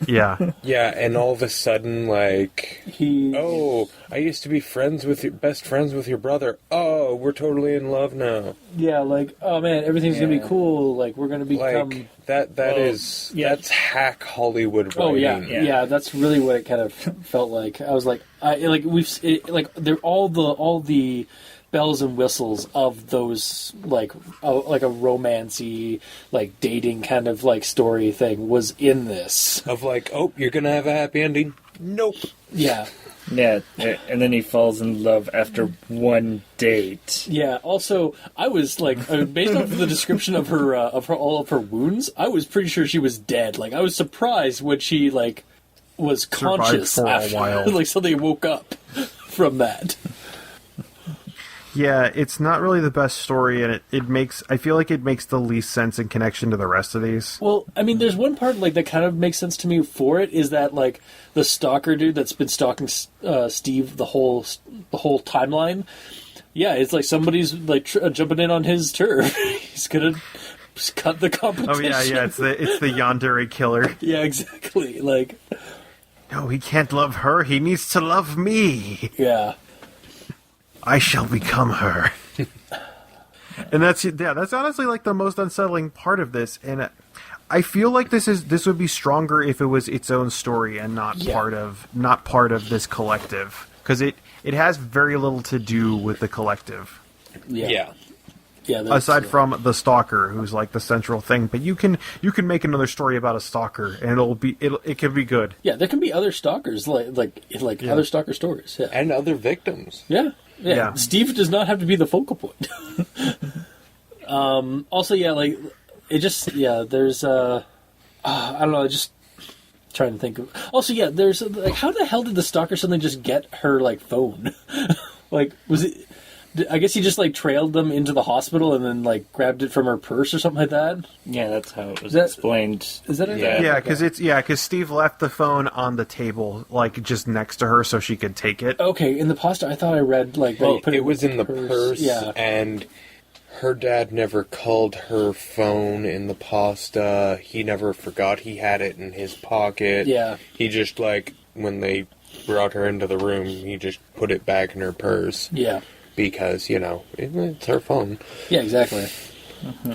Yeah. Yeah, and all of a sudden, like, I used to be best friends with your brother. Oh, we're totally in love now. Yeah, like, oh man, everything's gonna be cool. Like, we're gonna become like that's hack Hollywood writing. Oh yeah, that's really what it kind of felt like. I was like, they're all the bells and whistles of those like a romancy, like dating kind of like story thing was in this. Of like, oh, you're gonna have a happy ending. Nope. Yeah. Yeah, and then he falls in love after one date. Yeah. Also, I was like, based off the description of her all of her wounds, I was pretty sure she was dead. Like, I was surprised when she like was conscious for after, a while. like, so they woke up from that. Yeah, it's not really the best story, and I feel like it makes the least sense in connection to the rest of these. Well, I mean, there's one part like that kind of makes sense to me for it, is that like the stalker dude that's been stalking Steve the whole timeline. Yeah, it's like somebody's like jumping in on his turf. He's gonna cut the competition. Oh yeah, it's the yandere killer. Yeah, exactly. Like, no, he can't love her. He needs to love me. Yeah. I shall become her. And that's honestly like the most unsettling part of this, and I feel like this would be stronger if it was its own story and not part of this collective, because it has very little to do with the collective. Yeah. Aside from the stalker, who's like the central thing, but you can make another story about a stalker, and it can be good. Yeah, there can be other stalkers, like other stalker stories, and other victims. Yeah. Steve does not have to be the focal point. Also, like it just there's I don't know, just trying to think of. Also, there's like, how the hell did the stalker suddenly just get her like phone? Like, was it? I guess he just like trailed them into the hospital and then like grabbed it from her purse or something like that. Yeah, that's how it was explained. Is that it? Yeah, because Steve left the phone on the table, like just next to her, so she could take it. Okay, in the pasta, I thought I read like it was in the purse, and her dad never called her phone in the pasta. He never forgot he had it in his pocket. Yeah, he just like when they brought her into the room, he just put it back in her purse. Yeah. Because, it's her phone. Yeah, exactly. Mm-hmm.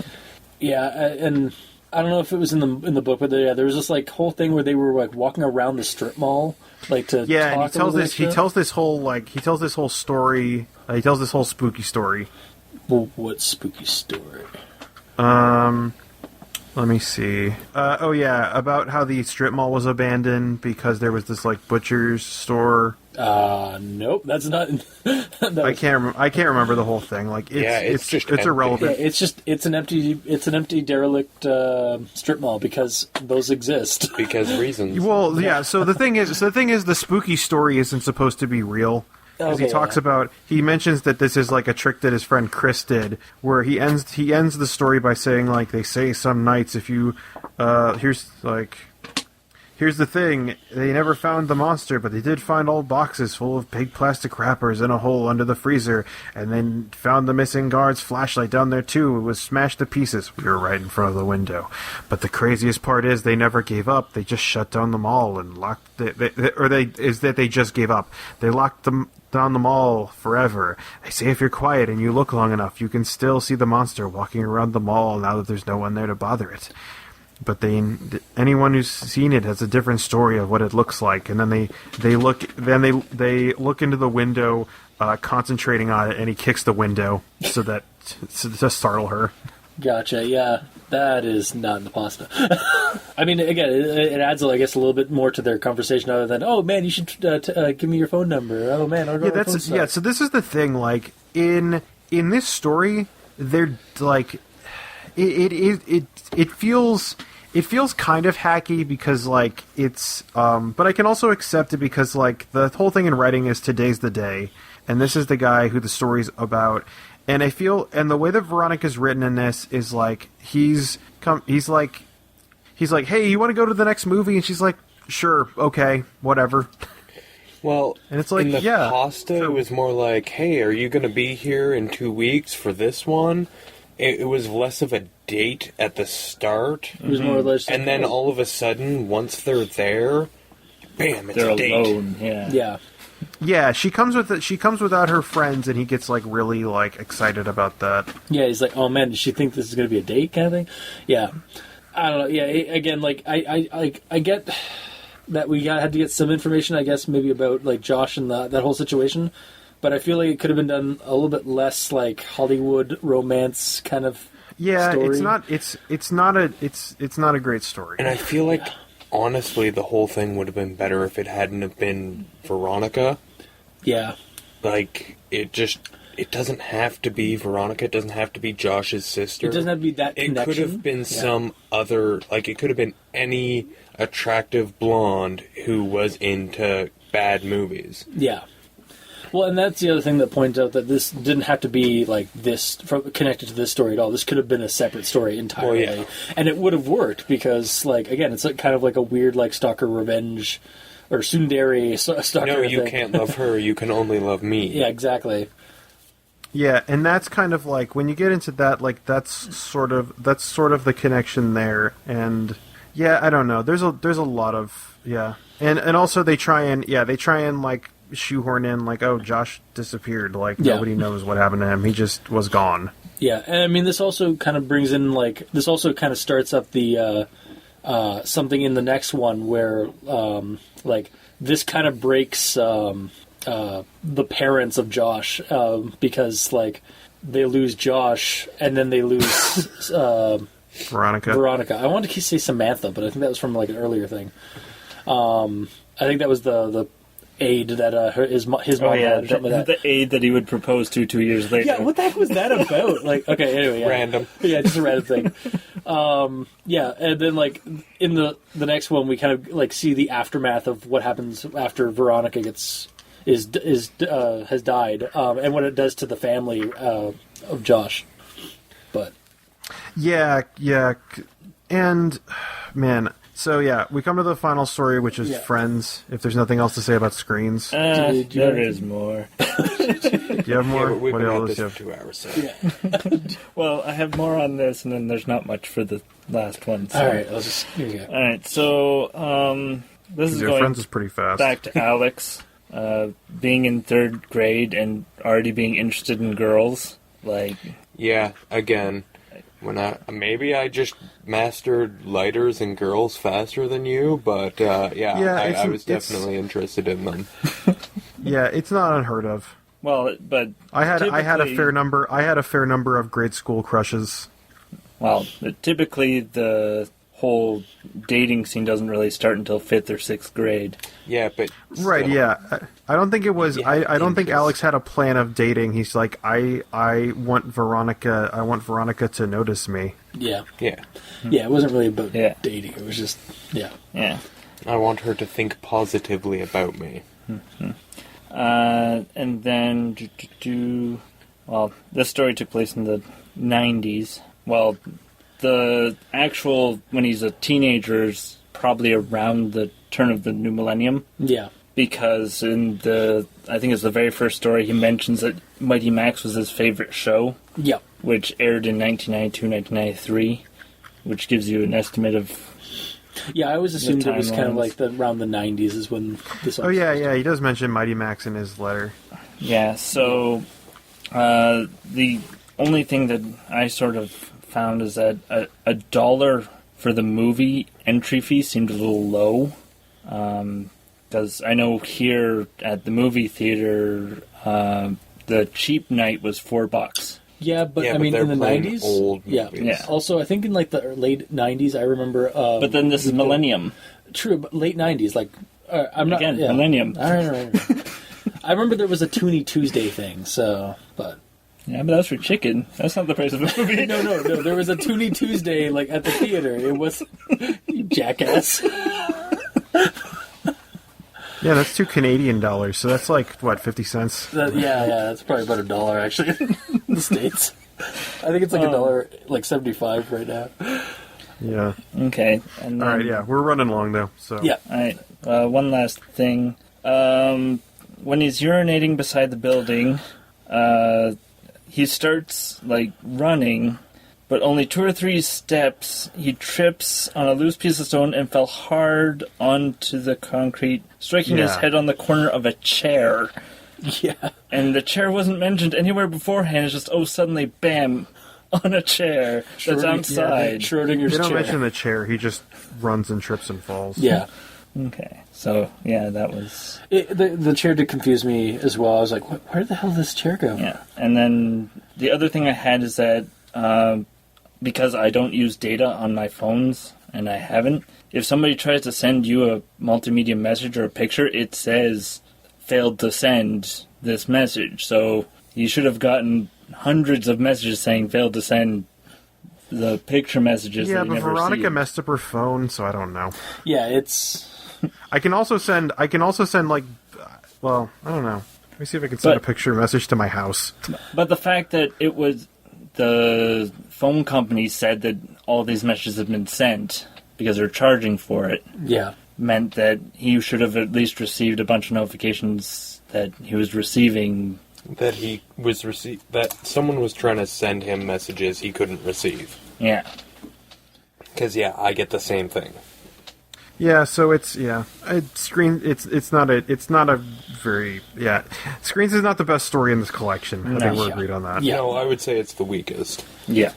Yeah, and I don't know if it was in the book, but there was this like whole thing where they were like walking around the strip mall, like to talk. And he tells this whole story. He tells this whole spooky story. Well, what spooky story? Let me see. About how the strip mall was abandoned because there was this like butcher's store. Nope, that's not. I can't remember the whole thing. Like, it's irrelevant. Yeah, it's an empty derelict strip mall because those exist. Because reasons. Well, yeah. So the thing is, the spooky story isn't supposed to be real. Because he mentions that this is like a trick that his friend Chris did, where he ends the story by saying, like, they say some nights if you, here's the thing, they never found the monster, but they did find old boxes full of big plastic wrappers in a hole under the freezer, and then found the missing guard's flashlight down there too. It was smashed to pieces. We were right in front of the window. But the craziest part is they never gave up. They just shut down the mall and locked they just gave up. They locked them down the mall forever. They say if you're quiet and you look long enough, you can still see the monster walking around the mall now that there's no one there to bother it. But anyone who's seen it has a different story of what it looks like, and then they look into the window, concentrating on it, and he kicks the window to startle her. Gotcha. Yeah, that is not in the pasta. I mean, again, it adds, I guess, a little bit more to their conversation, other than, oh man, you should give me your phone number. Oh man, I'll go. Yeah, so this is the thing. Like in this story, they're like, it feels kind of hacky because, like, it's, but I can also accept it because, like, the whole thing in writing is today's the day, and this is the guy who the story's about, and I feel, and the way that Veronica's written in this is, like, he's like, hey, you want to go to the next movie? And she's like, sure, okay, whatever. Well, and it's like, in the pasta, it was more like, hey, are you going to be here in 2 weeks for this one? It was less of a date at the start. It was more or less, and then all of a sudden, once they're there, bam, it's a date. Alone. Yeah. Yeah, she comes without her friends, and he gets, like, really, like, excited about that. Yeah, he's like, oh man, does she think this is going to be a date kind of thing? Yeah. I don't know. Yeah, again, like, I get that we had to get some information, I guess, maybe about, like, Josh and that whole situation. But I feel like it could have been done a little bit less like Hollywood romance kind of story. It's not a great story. And I feel like honestly the whole thing would have been better if it hadn't have been Veronica. Yeah. Like it doesn't have to be Veronica, it doesn't have to be Josh's sister. It doesn't have to be that connection. It could have been some other, like it could have been any attractive blonde who was into bad movies. Yeah. Well, and that's the other thing that points out that this didn't have to be like this connected to this story at all. This could have been a separate story entirely, and it would have worked because, like, again, it's kind of like a weird like stalker revenge or tsundere stalker. No, you thing. can't love her. You can only love me. Yeah, exactly. Yeah, and that's kind of like when you get into that, like that's sort of the connection there, and yeah, I don't know. There's a lot of and also they try and like shoehorn in like, oh, Josh disappeared, like nobody knows what happened to him, he just was gone. Yeah, and I mean this also kind of brings in like this also kind of starts up the something in the next one where like this kind of breaks the parents of Josh because like they lose Josh and then they lose Veronica. I wanted to say Samantha, but I think that was from like an earlier thing. I think that was the aide that his mom had or something like that. The aide that he would propose to 2 years later. Yeah, what the heck was that about? Like, okay, anyway, yeah. Random. Yeah, just a random thing. Yeah, and then like in the next one, we kind of like see the aftermath of what happens after Veronica has died, and what it does to the family of Josh. But yeah, and man. So yeah, we come to the final story, which is Friends. If there's nothing else to say about Screens, there is more. Do you have more? Yeah, we've what been at else this do you for have? 2 hours. So. yeah. Well, I have more on this, and then there's not much for the last one. So. All right, I'll just here you go. All right, so this is going Friends is pretty fast. Back to Alex, being in 3rd grade and already being interested in girls. Like, yeah, again. When I just mastered lighters and girls faster than you, but I was definitely interested in them. Yeah, it's not unheard of. Well, but I had a fair number. I had a fair number of grade school crushes. Well, typically the whole dating scene doesn't really start until 5th or 6th grade. Yeah, but right, still. yeah. I don't think it was. I don't think Alex had a plan of dating. He's like, I want Veronica. I want Veronica to notice me. Yeah. Yeah. Yeah, it wasn't really about dating. It was just Yeah. I want her to think positively about me. Mm-hmm. And then, well, this story took place in the 90s. Well, the actual, when he's a teenager, is probably around the turn of the new millennium. Yeah. Because in I think it's the very first story, he mentions that Mighty Max was his favorite show. Yeah. Which aired in 1992, 1993, which gives you an estimate of... Yeah, I always assumed it was kind of like around the 90s is when this... Oh, yeah, he does mention Mighty Max in his letter. Yeah, so the only thing that I sort of found is that $1 for the movie entry fee seemed a little low. Because I know here at the movie theater, the cheap night was $4. Yeah, but I mean, in the 90s? Old movies. Yeah. Also, I think in like the late 90s, I remember... but then this is millennium. True, but late 90s, like... I'm not... Again, millennium. All right. I remember there was a Toonie Tuesday thing, so... But... Yeah, but that's for chicken. That's not the price of a movie. No. There was a Toonie Tuesday, like, at the theater. It was... You jackass. Yeah, that's $2 Canadian, so that's like, what, 50 cents? Yeah, that's probably about $1, actually, in the States. I think it's like $1, like 75 right now. Yeah. Okay. And then, all right, yeah, we're running along, though, so... Yeah. All right, one last thing. When he's urinating beside the building, he starts, like, running... But only 2 or 3 steps, he trips on a loose piece of stone and fell hard onto the concrete, striking his head on the corner of a chair. Yeah. And the chair wasn't mentioned anywhere beforehand. It's just, suddenly, bam, on a chair that's outside. Schrodinger's They don't chair. mention the chair, he just runs and trips and falls. Yeah. Okay. So, yeah, that was... The chair did confuse me as well. I was like, where the hell did this chair go? Yeah. And then the other thing I had is that... because I don't use data on my phones, and I haven't, if somebody tries to send you a multimedia message or a picture, it says, failed to send this message. So you should have gotten hundreds of messages saying failed to send the picture messages Yeah, that you but never Veronica received. messed up her phone, so I don't know. Yeah, it's... I can also send, like, well, I don't know. Let me see if I can send a picture message to my house. But the fact that it was... The phone company said that all these messages have been sent because they're charging for it. Yeah. Meant that he should have at least received a bunch of notifications that he was receiving. That that someone was trying to send him messages he couldn't receive. Yeah. Because, I get the same thing. Yeah, so it's not a very Screens is not the best story in this collection. I think we're agreed on that. Yeah, I would say it's the weakest. Yeah.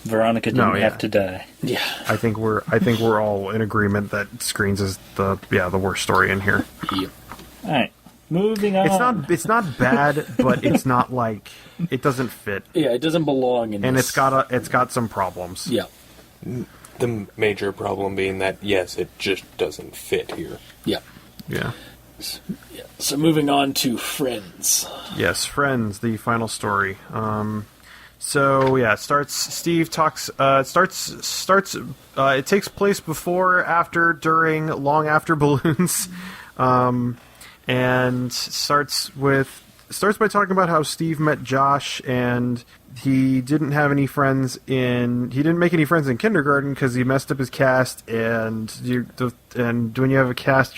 Veronica didn't have to die. Yeah. I think we're all in agreement that Screens is the worst story in here. Yeah. All right. Moving on. It's not bad, but it's not like it doesn't fit. Yeah, it doesn't belong in and this. it's got some problems. Yeah. The major problem being that, yes, it just doesn't fit here. Yeah. Yeah. So moving on to Friends. Yes, Friends, the final story. It starts. Steve talks. It takes place before, after, during, long after balloons, and starts by talking about how Steve met Josh and he didn't make any friends in kindergarten because he messed up his cast, and when you have a cast,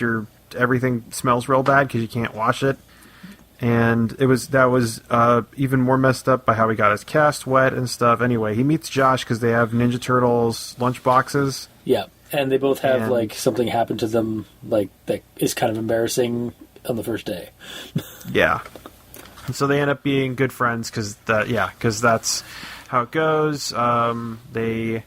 everything smells real bad because you can't wash it. And that was even more messed up by how he got his cast wet and stuff. Anyway, he meets Josh because they have Ninja Turtles lunch boxes. Yeah, and they both have something happen to them that is kind of embarrassing on the first day. Yeah. And so they end up being good friends because that's how it goes. They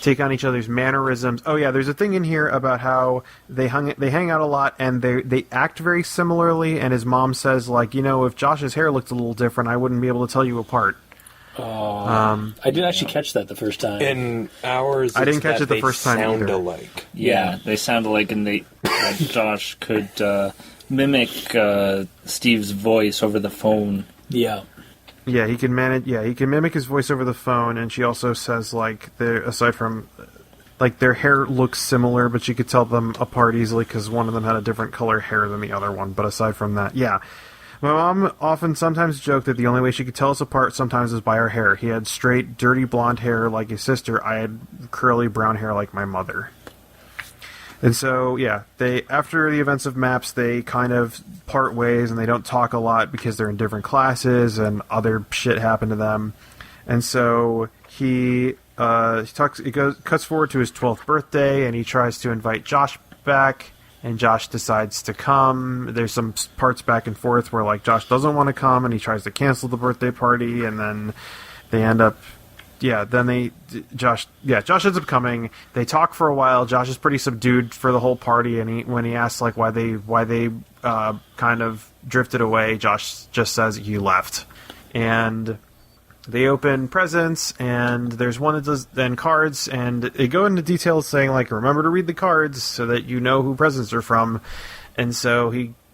take on each other's mannerisms. Oh yeah, there's a thing in here about how they hang out a lot and they act very similarly. And his mom says, if Josh's hair looked a little different, I wouldn't be able to tell you apart. I didn't actually catch that the first time. In ours, I didn't catch it the first time sound either. Alike. Yeah, they sound alike, and Josh could mimic Steve's voice over the phone. Yeah. Yeah, he can mimic his voice over the phone, and she also says aside from their hair looks similar, but she could tell them apart easily because one of them had a different color hair than the other one. But aside from that, yeah. My mom often sometimes joked that the only way she could tell us apart sometimes was by our hair. He had straight, dirty blonde hair like his sister. I had curly brown hair like my mother. And so, yeah, after the events of Maps, they kind of part ways and they don't talk a lot because they're in different classes and other shit happened to them. And so he cuts forward to his 12th birthday and he tries to invite Josh back. And Josh decides to come. There's some parts back and forth where, like, Josh doesn't want to come, and he tries to cancel the birthday party, and then they end up... Josh ends up coming. They talk for a while. Josh is pretty subdued for the whole party, and when he asks, like, why they kind of drifted away, Josh just says he left. And... they open presents, and there's one that does then cards, and they go into details saying, like, remember to read the cards so that you know who presents are from. And so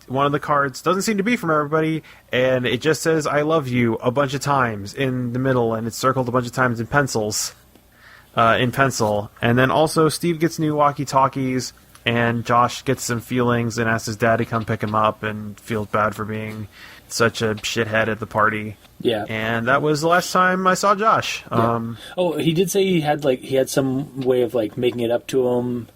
one of the cards doesn't seem to be from everybody, and it just says, I love you, a bunch of times in the middle, and it's circled a bunch of times in pencil. And then also Steve gets new walkie-talkies, and Josh gets some feelings and asks his dad to come pick him up and feels bad for being such a shithead at the party. Yeah. And that was the last time I saw Josh. Yeah. He did say he had some way of, like, making it up to him.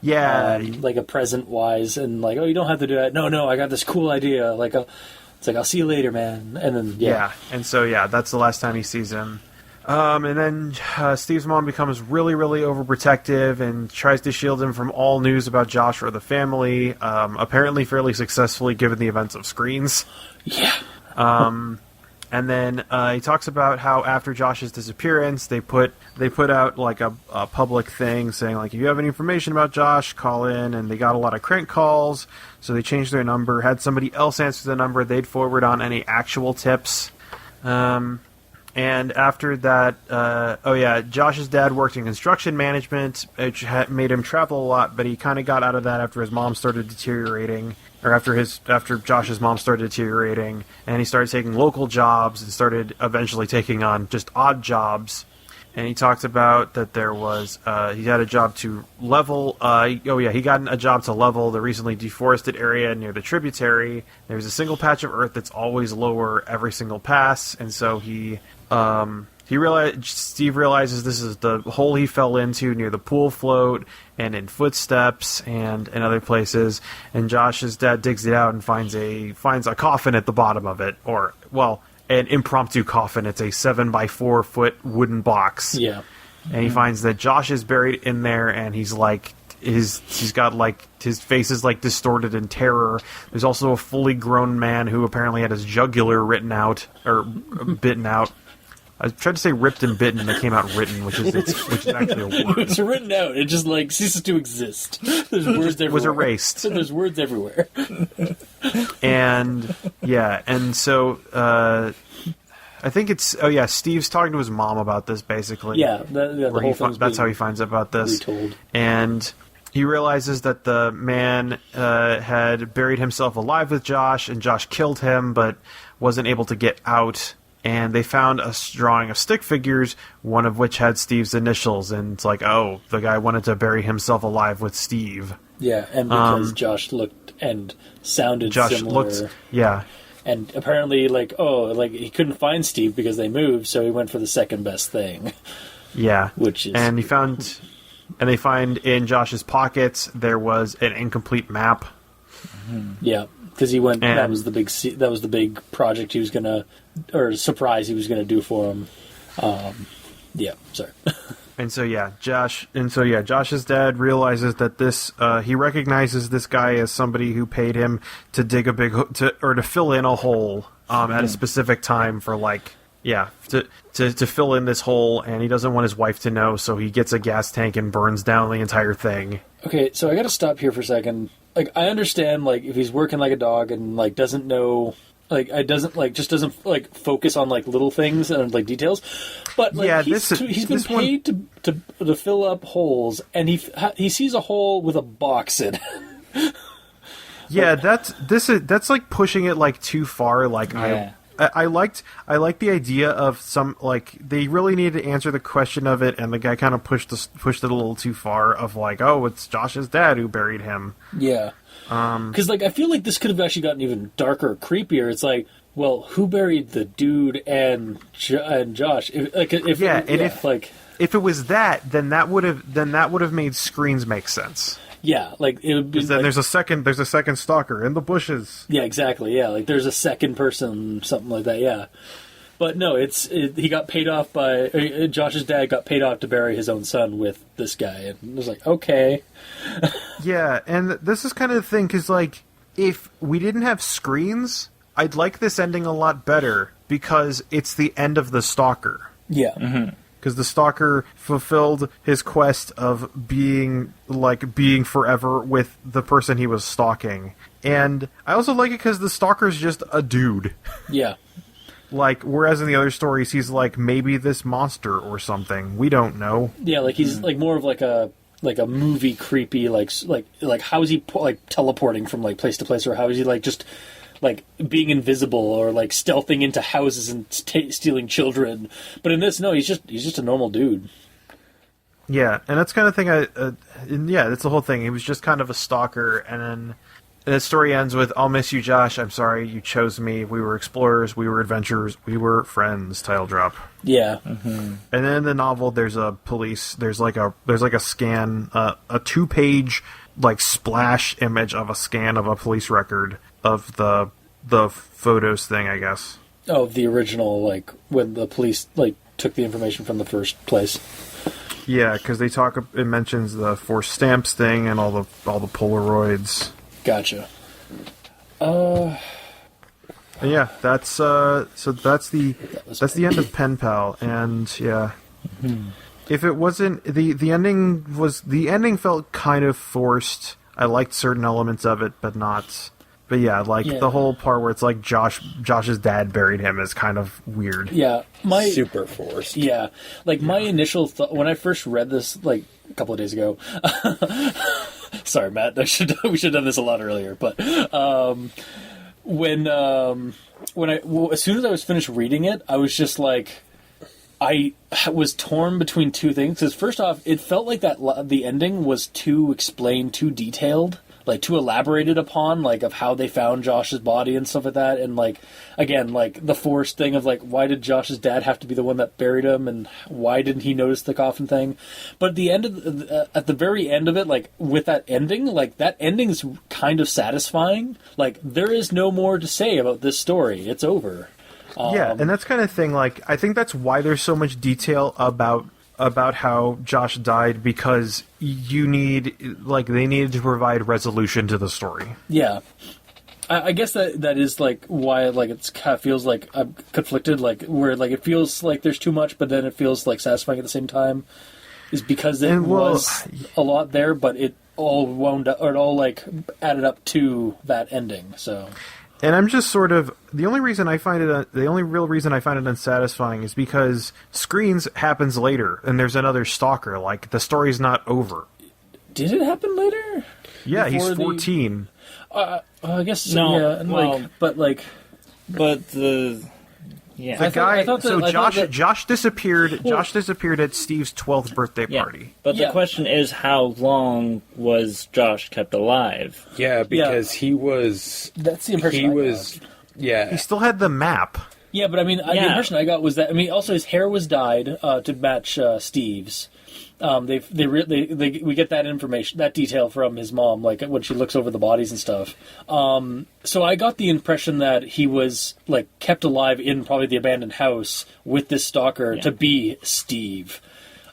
Yeah. Like a present wise, and like, oh, you don't have to do that. No, I got this cool idea. Like, I'll see you later, man. And then, yeah. And so, that's the last time he sees him. And then Steve's mom becomes really, really overprotective and tries to shield him from all news about Josh or the family, apparently fairly successfully given the events of Screens. Yeah. And then he talks about how after Josh's disappearance, they put out like a public thing saying, like, if you have any information about Josh, call in. And they got a lot of crank calls, so they changed their number, had somebody else answer the number. They'd forward on any actual tips. And after that, Josh's dad worked in construction management, which made him travel a lot, but he kind of got out of that after his mom started deteriorating, or after Josh's mom started deteriorating, and he started taking local jobs and started eventually taking on just odd jobs. And he talked about that there was, he had a job to level, he got a job to level the recently deforested area near the tributary. There's a single patch of earth that's always lower every single pass, and so Steve realizes this is the hole he fell into near the pool float and in footsteps and in other places. And Josh's dad digs it out and finds a coffin at the bottom of it, an impromptu coffin. It's a 7x4 foot wooden box. Yeah. And he finds that Josh is buried in there, and he's like, he's got like, his face is like distorted in terror. There's also a fully grown man who apparently had his jugular bitten out. I tried to say ripped and bitten, and it came out written, which is actually a word. It's written out. It just, like, ceases to exist. There's words everywhere. It was erased. There's words everywhere. And so I think it's Steve's talking to his mom about this basically. Yeah, the whole thing's that's how he finds out about this. Retold. And he realizes that the man had buried himself alive with Josh, and Josh killed him, but wasn't able to get out. And they found a drawing of stick figures, one of which had Steve's initials, and it's like, oh, the guy wanted to bury himself alive with Steve. Yeah, and because Josh looked and sounded similar. And apparently, he couldn't find Steve because they moved, so he went for the second best thing. Yeah. Which is... And they find in Josh's pockets, there was an incomplete map. Mm-hmm. Yeah, because he went, that was the big project he was going to, or surprise he was going to do for him. Sorry. Josh's dad realizes that he recognizes this guy as somebody who paid him to dig to fill in a hole at a specific time for to fill in this hole, and he doesn't want his wife to know, so he gets a gas tank and burns down the entire thing. Okay, so I got to stop here for a second. Like, I understand, like, if he's working like a dog and like doesn't know. Just doesn't focus on little things and details, but he's been paid to fill up holes, and he sees a hole with a box in it. Yeah, that's pushing it too far. I liked the idea of some, like, they really needed to answer the question of it, and the guy kind of pushed it a little too far of like, oh, it's Josh's dad who buried him. Yeah. Because like I feel like this could have actually gotten even darker, or creepier. It's like, well, who buried the dude and Josh? If it was that, then that would have made Screens make sense. Yeah, like it would be. Then like, there's a second stalker in the bushes. Yeah, exactly. Yeah, like there's a second person, something like that. Yeah, but no, he got paid off by Josh's dad got paid off to bury his own son with this guy, and it was like, okay. Yeah, and this is kind of the thing, because like if we didn't have Screens, I'd like this ending a lot better because it's the end of the stalker. Yeah. Mm-hmm. Because the stalker fulfilled his quest of being forever with the person he was stalking. And I also like it because the stalker's just a dude. Yeah. Like, whereas in the other stories, he's like maybe this monster or something. We don't know. Yeah, like he's like more of like a movie creepy, like how is he like teleporting from like place to place, or how is he like just like being invisible or like stealthing into houses and stealing children. But in this, no, he's just a normal dude. Yeah, and that's kind of thing. That's the whole thing. He was just kind of a stalker, and then the story ends with, "I'll miss you, Josh. I'm sorry you chose me. We were explorers. We were adventurers. We were friends." Title drop. Yeah. Mm-hmm. And then in the novel, there's a scan, a 2-page like splash image of a scan of a police record of the photos thing, I guess. Oh, the original, like when the police like took the information from the first place. Yeah, because it mentions the forced stamps thing and all the Polaroids. Gotcha. Yeah, that's the end of Penpal, and yeah. Mm-hmm. If it wasn't the ending felt kind of forced. I liked certain elements of it, but not. But yeah, the whole part where it's like Josh's dad buried him is kind of weird. Yeah, super forced. Yeah, like my initial thought when I first read this, like a couple of days ago. Sorry, Matt. We should have done this a lot earlier. But as soon as I was finished reading it, I was just like, I was torn between two things. Because first off, it felt like the ending was too explained, too detailed, like too elaborated upon, like of how they found Josh's body and stuff like that. And like again, like the forced thing of like, why did Josh's dad have to be the one that buried him, and why didn't he notice the coffin thing? But at the end of at the very end of it, like with that ending, like that ending's kind of satisfying. Like there is no more to say about this story. It's over. Yeah, and that's kind of thing, like, I think that's why there's so much detail about how Josh died, because they needed to provide resolution to the story. Yeah. I guess that is, like, why, like, it kind of feels, like, I'm conflicted, like, where, like, it feels like there's too much, but then it feels, like, satisfying at the same time, is because it was a lot there, but it all wound up, or it all, like, added up to that ending, so... And I'm just sort of the only real reason I find it unsatisfying is because Screens happens later, and there's another stalker. Like, the story's not over. Did it happen later? Yeah, he's 14. I guess no. Yeah, and well, but the. Yeah, Josh disappeared. Well, Josh disappeared at Steve's 12th birthday party. But the question is, how long was Josh kept alive? Yeah, because he was. That's the impression he was. Yeah, he still had the map. Yeah, but I mean, the impression I got was that also his hair was dyed to match Steve's. We get that information, that detail from his mom, like when she looks over the bodies and stuff. So I got the impression that he was like kept alive in probably the abandoned house with this stalker to be Steve.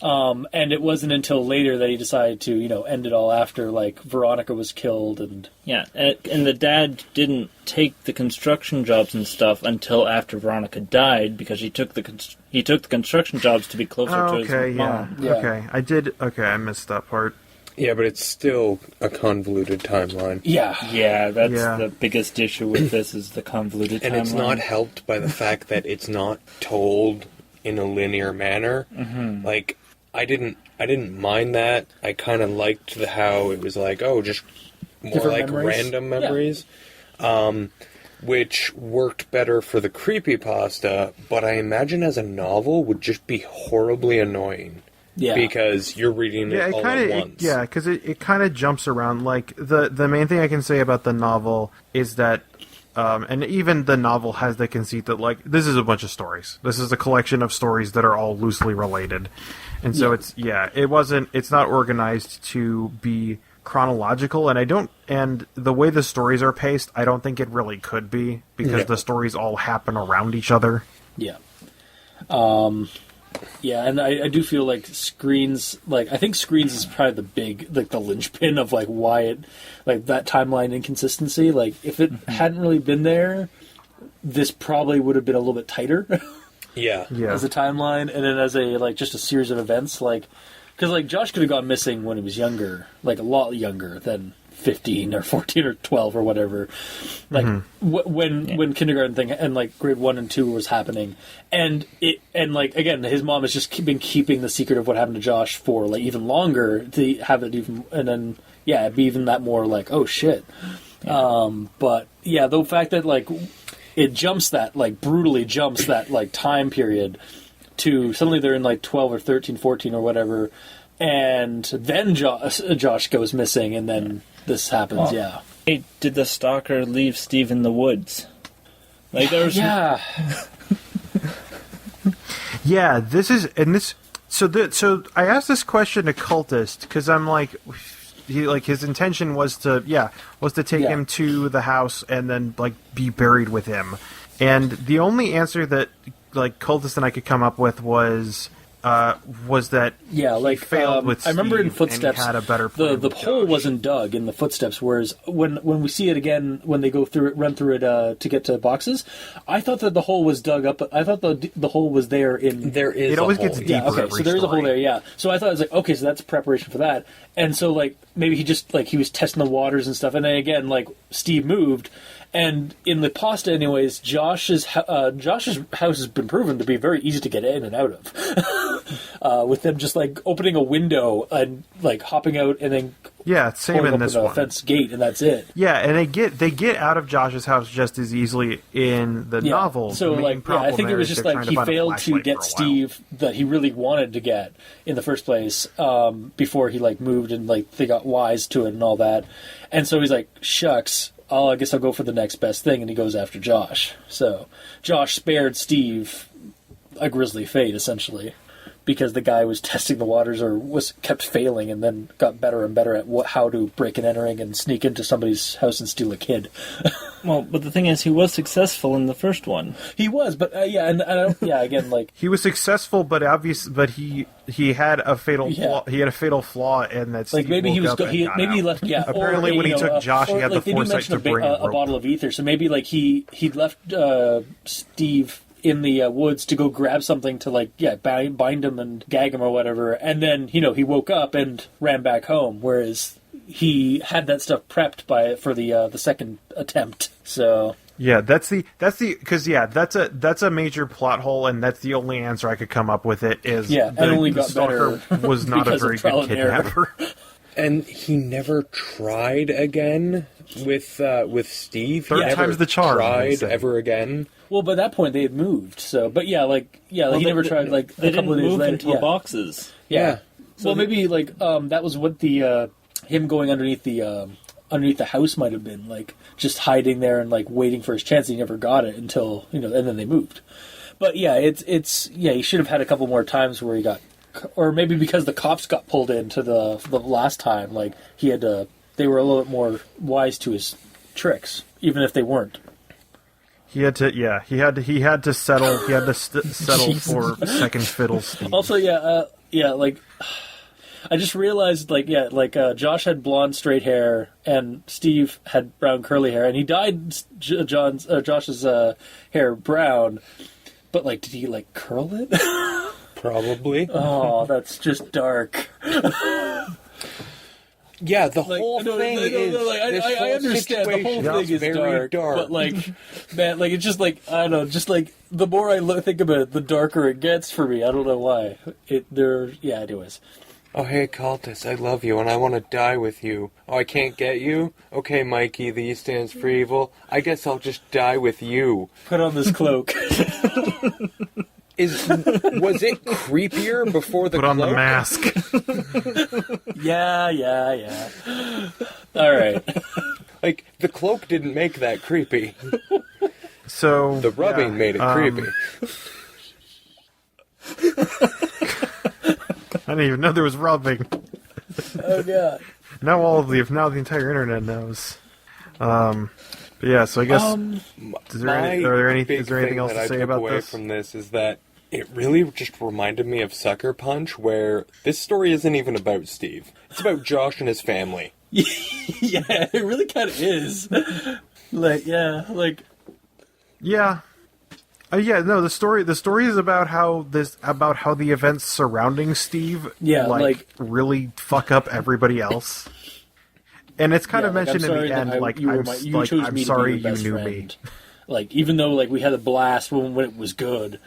And it wasn't until later that he decided to, end it all after like Veronica was killed and and the dad didn't take the construction jobs and stuff until after Veronica died, because he took the construction jobs to be closer to his mom. Yeah. Okay, I missed that part. Yeah, but it's still a convoluted timeline. Yeah, that's the biggest issue with this, is the convoluted timeline. And it's not helped by the fact that it's not told in a linear manner. Mm-hmm. Like, I didn't mind that. I kind of liked how it was like, just more like memories. random memories. which worked better for the creepypasta, but I imagine as a novel would just be horribly annoying. Yeah. Because you're reading it all at once. Because it kind of jumps around. Like, the main thing I can say about the novel is that, and even the novel has the conceit that, like, this is a bunch of stories. This is a collection of stories that are all loosely related. And so it's not organized to be chronological, and the way the stories are paced, I don't think it really could be, because the stories all happen around each other. Yeah. Yeah, and I do feel like Screens, like, I think Screens is probably the big, like, the linchpin of, like, why it, like, that timeline inconsistency. Like, if it hadn't really been there, this probably would have been a little bit tighter. Yeah. As a timeline, and then as a, like, just a series of events, like, because, like, Josh could have gone missing when he was younger, like, a lot younger than 15 or 14 or 12 or whatever, like when kindergarten thing and like grade 1 and 2 was happening, and like, again, his mom has just been keeping the secret of what happened to Josh for like even longer, to have it even, and then be even that more like, oh shit. But yeah, the fact that like it jumps that, like, brutally jumps that, like, time period to suddenly they're in like 12 or 13, 14 or whatever, and then Josh goes missing, and then this happens. Hey, did the stalker leave Steve in the woods? Like, there was So I asked this question to Cultist because I'm like, his intention was to take him to the house and then like be buried with him, and the only answer that like Cultist and I could come up with was that he failed with Steve. I remember in Footsteps, and he had a better the hole wasn't dug in the Footsteps, whereas when we see it again, when they go through it, run through it to get to boxes, I thought that the hole was dug up. I thought the hole was there in. There is. It always hole. gets deeper. Okay, so there's a hole there. Yeah. So I thought it was like, okay, so that's preparation for that, and so like maybe he just like he was testing the waters and stuff, and then again like Steve moved. And in the pasta, anyways, Josh's house has been proven to be very easy to get in and out of, with them just like opening a window and like hopping out and then same in this one. Fence gate, and that's it. Yeah, and they get out of Josh's house just as easily in the novel. So like, I think it was just like he failed to get Steve that he really wanted to get in the first place before he like moved and like they got wise to it and all that, and so he's like, shucks. I guess I'll go for the next best thing, and he goes after Josh. So Josh spared Steve a grisly fate, essentially, because the guy was testing the waters or kept failing and then got better and better at how to break and entering and sneak into somebody's house and steal a kid. Well, but the thing is, he was successful in the first one. He was, but again, like he was successful, but he had a fatal flaw. He had a fatal flaw, and that's like maybe he was maybe he left. Yeah, apparently when he took Josh, he had the foresight to bring a bottle of ether. So maybe like he left Steve in the woods to go grab something to like bind him and gag him or whatever, and then he woke up and ran back home, whereas he had that stuff prepped for the second attempt. So that's a major plot hole, and that's the only answer I could come up with. It is and only got stalker better was not a very good kidnapper. And he never tried again with Steve. Third time's the charm. Tried ever again. Well, by that point they had moved. So, but he never tried. Like they a couple didn't of days move later, into boxes. Yeah. So well, maybe like that was what the him going underneath the house might have been, like just hiding there and like waiting for his chance. He never got it until and then they moved. But it's he should have had a couple more times where he got, or maybe because the cops got pulled into the last time, like he had to. They were a little bit more wise to his tricks, even if they weren't. He had to settle. He had to settle for second fiddle Steve. Also, like I just realized, Josh had blonde straight hair and Steve had brown curly hair, and he dyed Josh's hair brown. But like, did he like curl it? Probably. Oh, that's just dark. Yeah, the whole thing is. I understand the whole thing is very dark, but like, man, like it's just like I don't know, just like the more I think about it, the darker it gets for me. I don't know why. Anyways. Oh, hey, cultist, I love you and I want to die with you. Oh, I can't get you? Okay, Mikey, the E stands for evil. I guess I'll just die with you. Put on this cloak. Was it creepier before the Put on cloak? the mask. Yeah. All right. Like, the cloak didn't make that creepy. So The rubbing made it creepy. I didn't even know there was rubbing. Oh god. Now the entire internet knows. But yeah, so I guess is there anything else to say about this? From this is that it really just reminded me of Sucker Punch, where this story isn't even about Steve. It's about Josh and his family. Yeah, it really kind of is. The story is about how the events surrounding Steve really fuck up everybody else. And it's kind of mentioned in the end, I'm sorry you knew me. Like, even though we had a blast when it was good,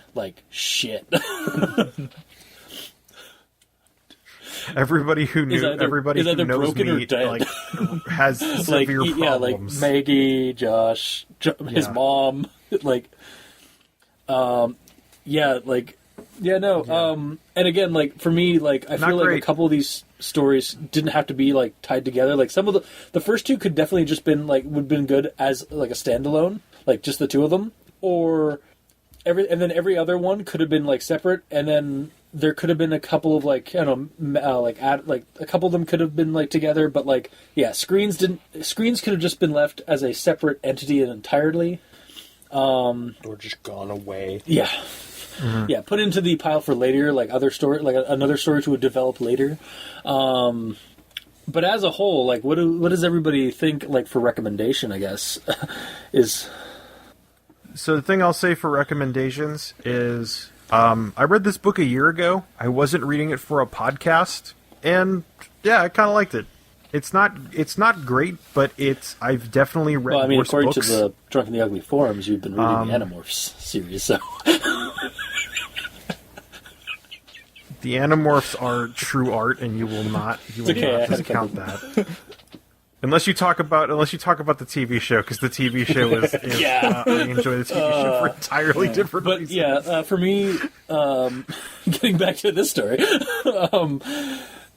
shit. Everybody who knows me has severe problems. Maggie, Josh, his mom, and again, for me, I feel like a couple of these stories didn't have to be tied together. Some of the first two could definitely just been would been good as a standalone, just the two of them, or every other one could have been separate, and then there could have been a couple of a couple of them could have been together, but screens could have just been left as a separate entity and entirely, or just gone away. Yeah. Mm-hmm. Yeah, put into the pile for later, other story, another story to develop later. But as a whole, what does everybody think? For recommendation, I guess is. So the thing I'll say for recommendations is, I read this book a year ago. I wasn't reading it for a podcast, and yeah, I kind of liked it. It's not great, but I've definitely read. Well, I mean, worse according books. to the Drunk and the Ugly forums, you've been reading the Animorphs series, so. The Animorphs are true art, and you will not discount that. Unless you talk about the TV show, because the TV show is I enjoy the TV show for entirely different reasons. Yeah, for me, getting back to this story,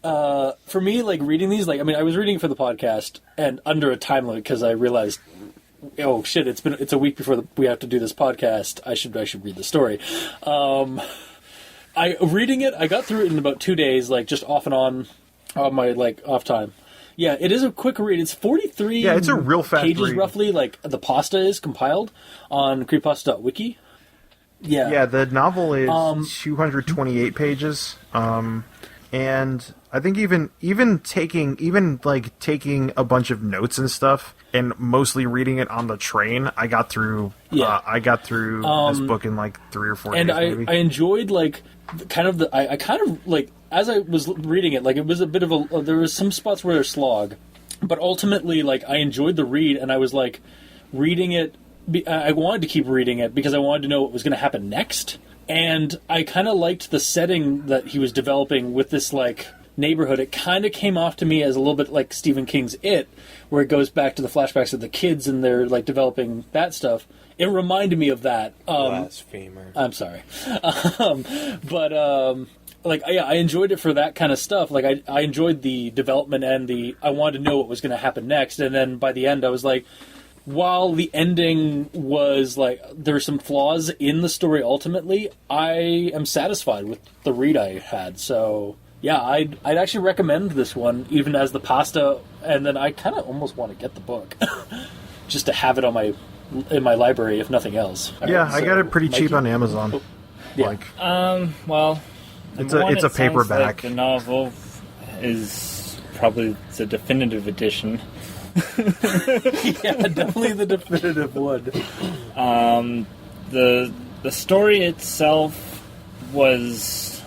for me, reading these, I was reading it for the podcast and under a time limit because I realized, oh shit, it's a week before we have to do this podcast. I should read the story. Reading it, I got through it in about 2 days, just off and on my off time. Yeah, it is a quick read. It's 43. Yeah, it's a real fast pages read. Roughly. The pasta is compiled on Creepypasta.wiki. Yeah. Yeah, the novel is 228 pages. And I think even taking a bunch of notes and stuff and mostly reading it on the train, I got through this book in 3 or 4 days. And I enjoyed as I was reading it, it was a bit of there was some spots where there's slog, but ultimately I enjoyed the read, and I was reading it. I wanted to keep reading it because I wanted to know what was going to happen next. And I kind of liked the setting that he was developing with this, neighborhood. It kind of came off to me as a little bit like Stephen King's It, where it goes back to the flashbacks of the kids and they're, developing that stuff. It reminded me of that. Blasphemer. I'm sorry. I enjoyed it for that kind of stuff. I enjoyed the development and I wanted to know what was going to happen next. And then by the end, I was while the ending was there were some flaws in the story ultimately, I am satisfied with the read I had. So yeah, I'd actually recommend this one, even as the pasta, and then I kind of almost want to get the book just to have it in my library, if nothing else. I got it pretty cheap on Amazon. Oh, yeah. It's a paperback. The novel is probably the definitive edition. Yeah, definitely the definitive one. The story itself was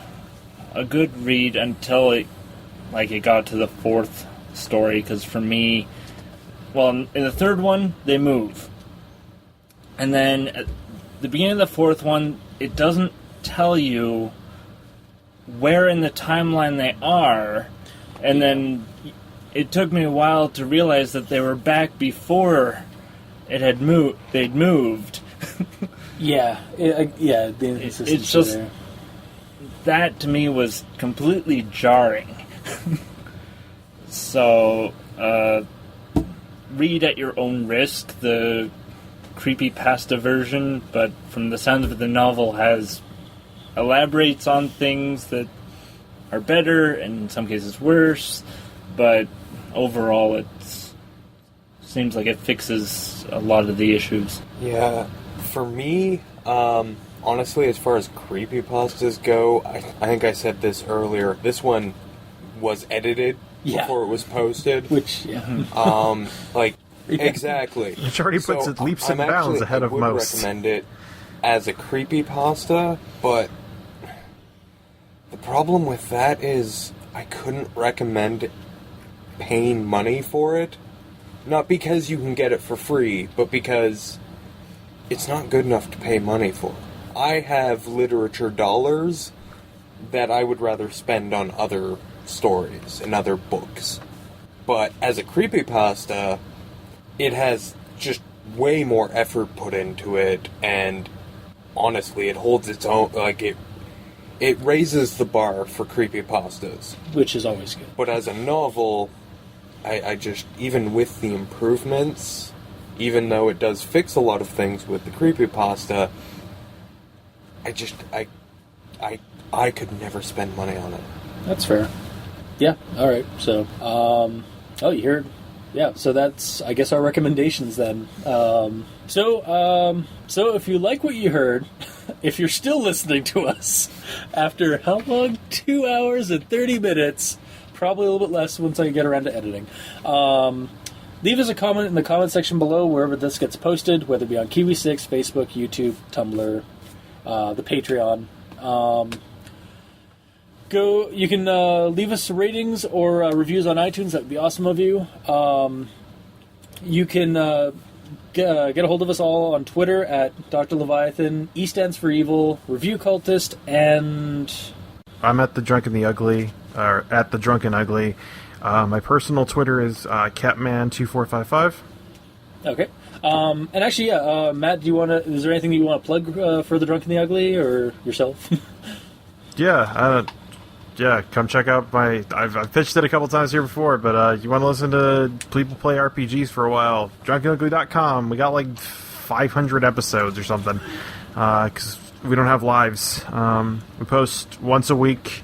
a good read until it got to the fourth story, because for me, in the third one they move, and then at the beginning of the fourth one it doesn't tell you where in the timeline they are, and then it took me a while to realize that they were back before they'd moved. Yeah, the inconsistency It's just there. that to me was completely jarring. So, read at your own risk the Creepypasta version, but from the sound of it, the novel elaborates on things that are better and in some cases worse, but overall it seems like it fixes a lot of the issues. Yeah, for me, honestly, as far as creepypastas go, I think I said this earlier, this one was edited before it was posted. Which, exactly. Which already puts it leaps and bounds actually, ahead of most. I would recommend it as a creepypasta, but the problem with that is I couldn't recommend paying money for it. Not because you can get it for free, but because it's not good enough to pay money for. I have literature dollars that I would rather spend on other stories and other books. But as a creepypasta, it has just way more effort put into it, and honestly, it holds its own, it raises the bar for creepypastas. which is always good. But as a novel, I just, even with the improvements, even though it does fix a lot of things with the creepypasta, I could never spend money on it. That's fair. Yeah, alright, so, you heard, yeah, so that's, I guess, our recommendations then. So if you like what you heard, if you're still listening to us after how long? 2 hours and 30 minutes, probably a little bit less once I get around to editing. Leave us a comment in the comment section below wherever this gets posted, whether it be on Kiwi6, Facebook, YouTube, Tumblr, the Patreon. You can leave us ratings or reviews on iTunes. That would be awesome of you. You can get a hold of us all on Twitter at Dr. Leviathan, E stands for Evil, Review Cultist, and... I'm at The Drunken the Ugly, or at The Drunken Ugly. My personal Twitter is Catman2455. Okay. And actually, Matt, is there anything you want to plug for The Drunken the Ugly, or yourself? Yeah, come check out I've pitched it a couple times here before, but you want to listen to people play RPGs for a while, drunkenugly.com. We got like 500 episodes or something, because we don't have lives. We post once a week,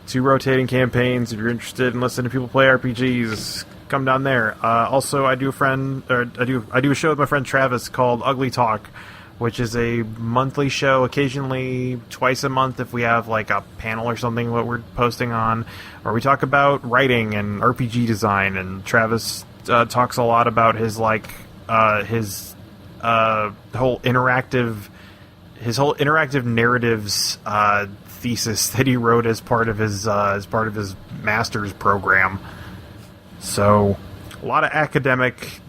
2 rotating campaigns. If you're interested in listening to people play RPGs, come down there. Also, I do a show with my friend Travis called Ugly Talk, which is a monthly show, occasionally twice a month if we have like a panel or something what we're posting on, or we talk about writing and RPG design, and Travis talks a lot about his whole interactive narratives thesis that he wrote as part of his master's program. So a lot of academic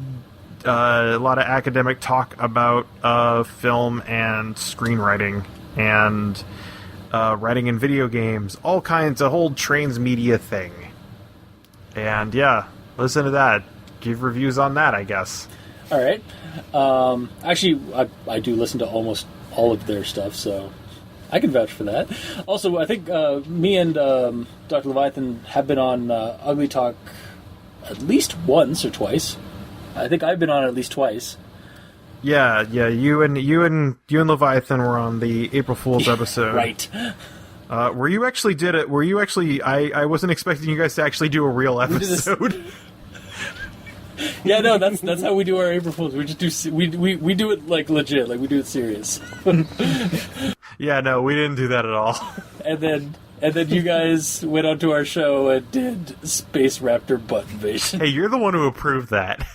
talk about film and screenwriting and writing in video games, all kinds, a whole transmedia thing. And yeah, listen to that. Give reviews on that, I guess. All right. Actually, I do listen to almost all of their stuff, so I can vouch for that. Also, I think me and Dr. Leviathan have been on Ugly Talk at least once or twice. I think I've been on it at least twice. Yeah. You and Leviathan were on the April Fool's episode, right? Where you actually did it. Where you actually, I wasn't expecting you guys to actually do a real episode. Yeah, no, that's how we do our April Fools. We just do we do it like legit, like we do it serious. Yeah, no, we didn't do that at all. And then you guys went onto our show and did Space Raptor butt invasion. Hey, you're the one who approved that.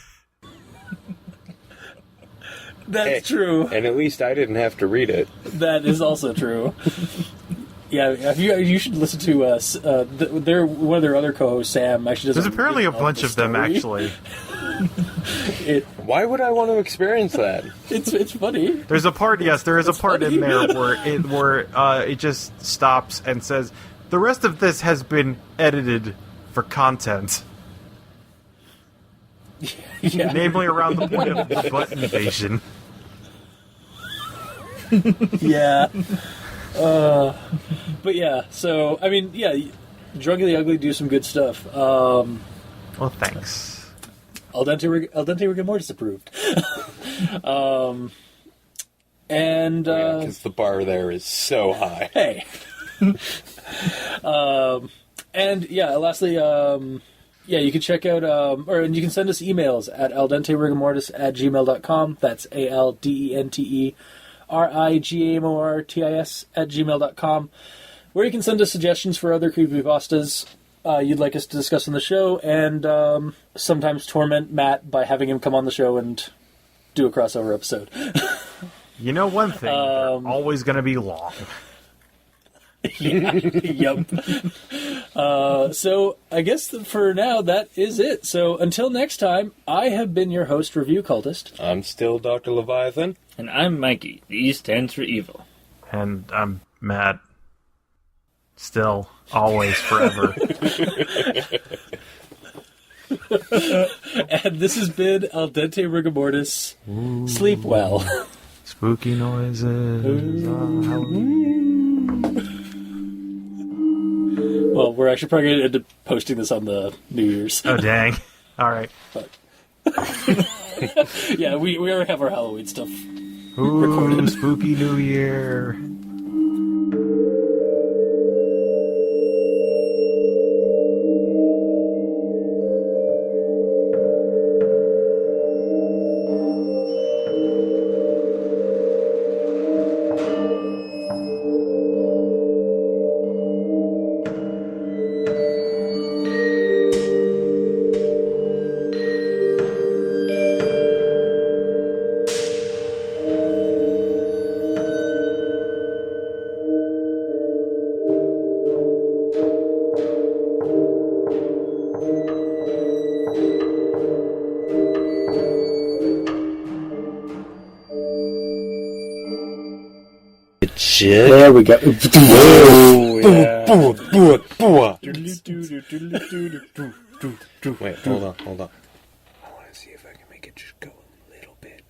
That's true. And at least I didn't have to read it. That is also true. Yeah, you should listen to one of their other co-hosts, Sam. Actually, there's apparently a bunch of them, actually. Why would I want to experience that? It's funny. There is a part in there where it just stops and says, The rest of this has been edited for content. Yeah. Namely around the point of the butt invasion. Yeah. But yeah, so, I mean, yeah, Drunkenly Ugly do some good stuff. Well, thanks. Al dente rigor mortis approved. And because the bar there is so high. hey. And yeah, lastly, yeah, you can check out, and you can send us emails at aldenterigamortis@gmail.com. That's aldenterigamortis@gmail.com, where you can send us suggestions for other creepypastas you'd like us to discuss on the show, and sometimes torment Matt by having him come on the show and do a crossover episode. You know one thing, they're always going to be long. Yeah, yep. So I guess for now that is it. So until next time, I have been your host, Review Cultist. I'm still Dr. Leviathan. And I'm Mikey. The E stands for evil. And I'm Matt. Still, always, forever. And this has been Al Dente Rigor Mortis. Ooh. Sleep well. Spooky noises. Well, we're actually probably going to end up posting this on the New Year's. Oh, dang. All right. But yeah, we already have our Halloween stuff recorded. Ooh, spooky New Year. Shit. There we go. Oh, yeah. Wait, hold on. I want to see if I can make it just go a little bit.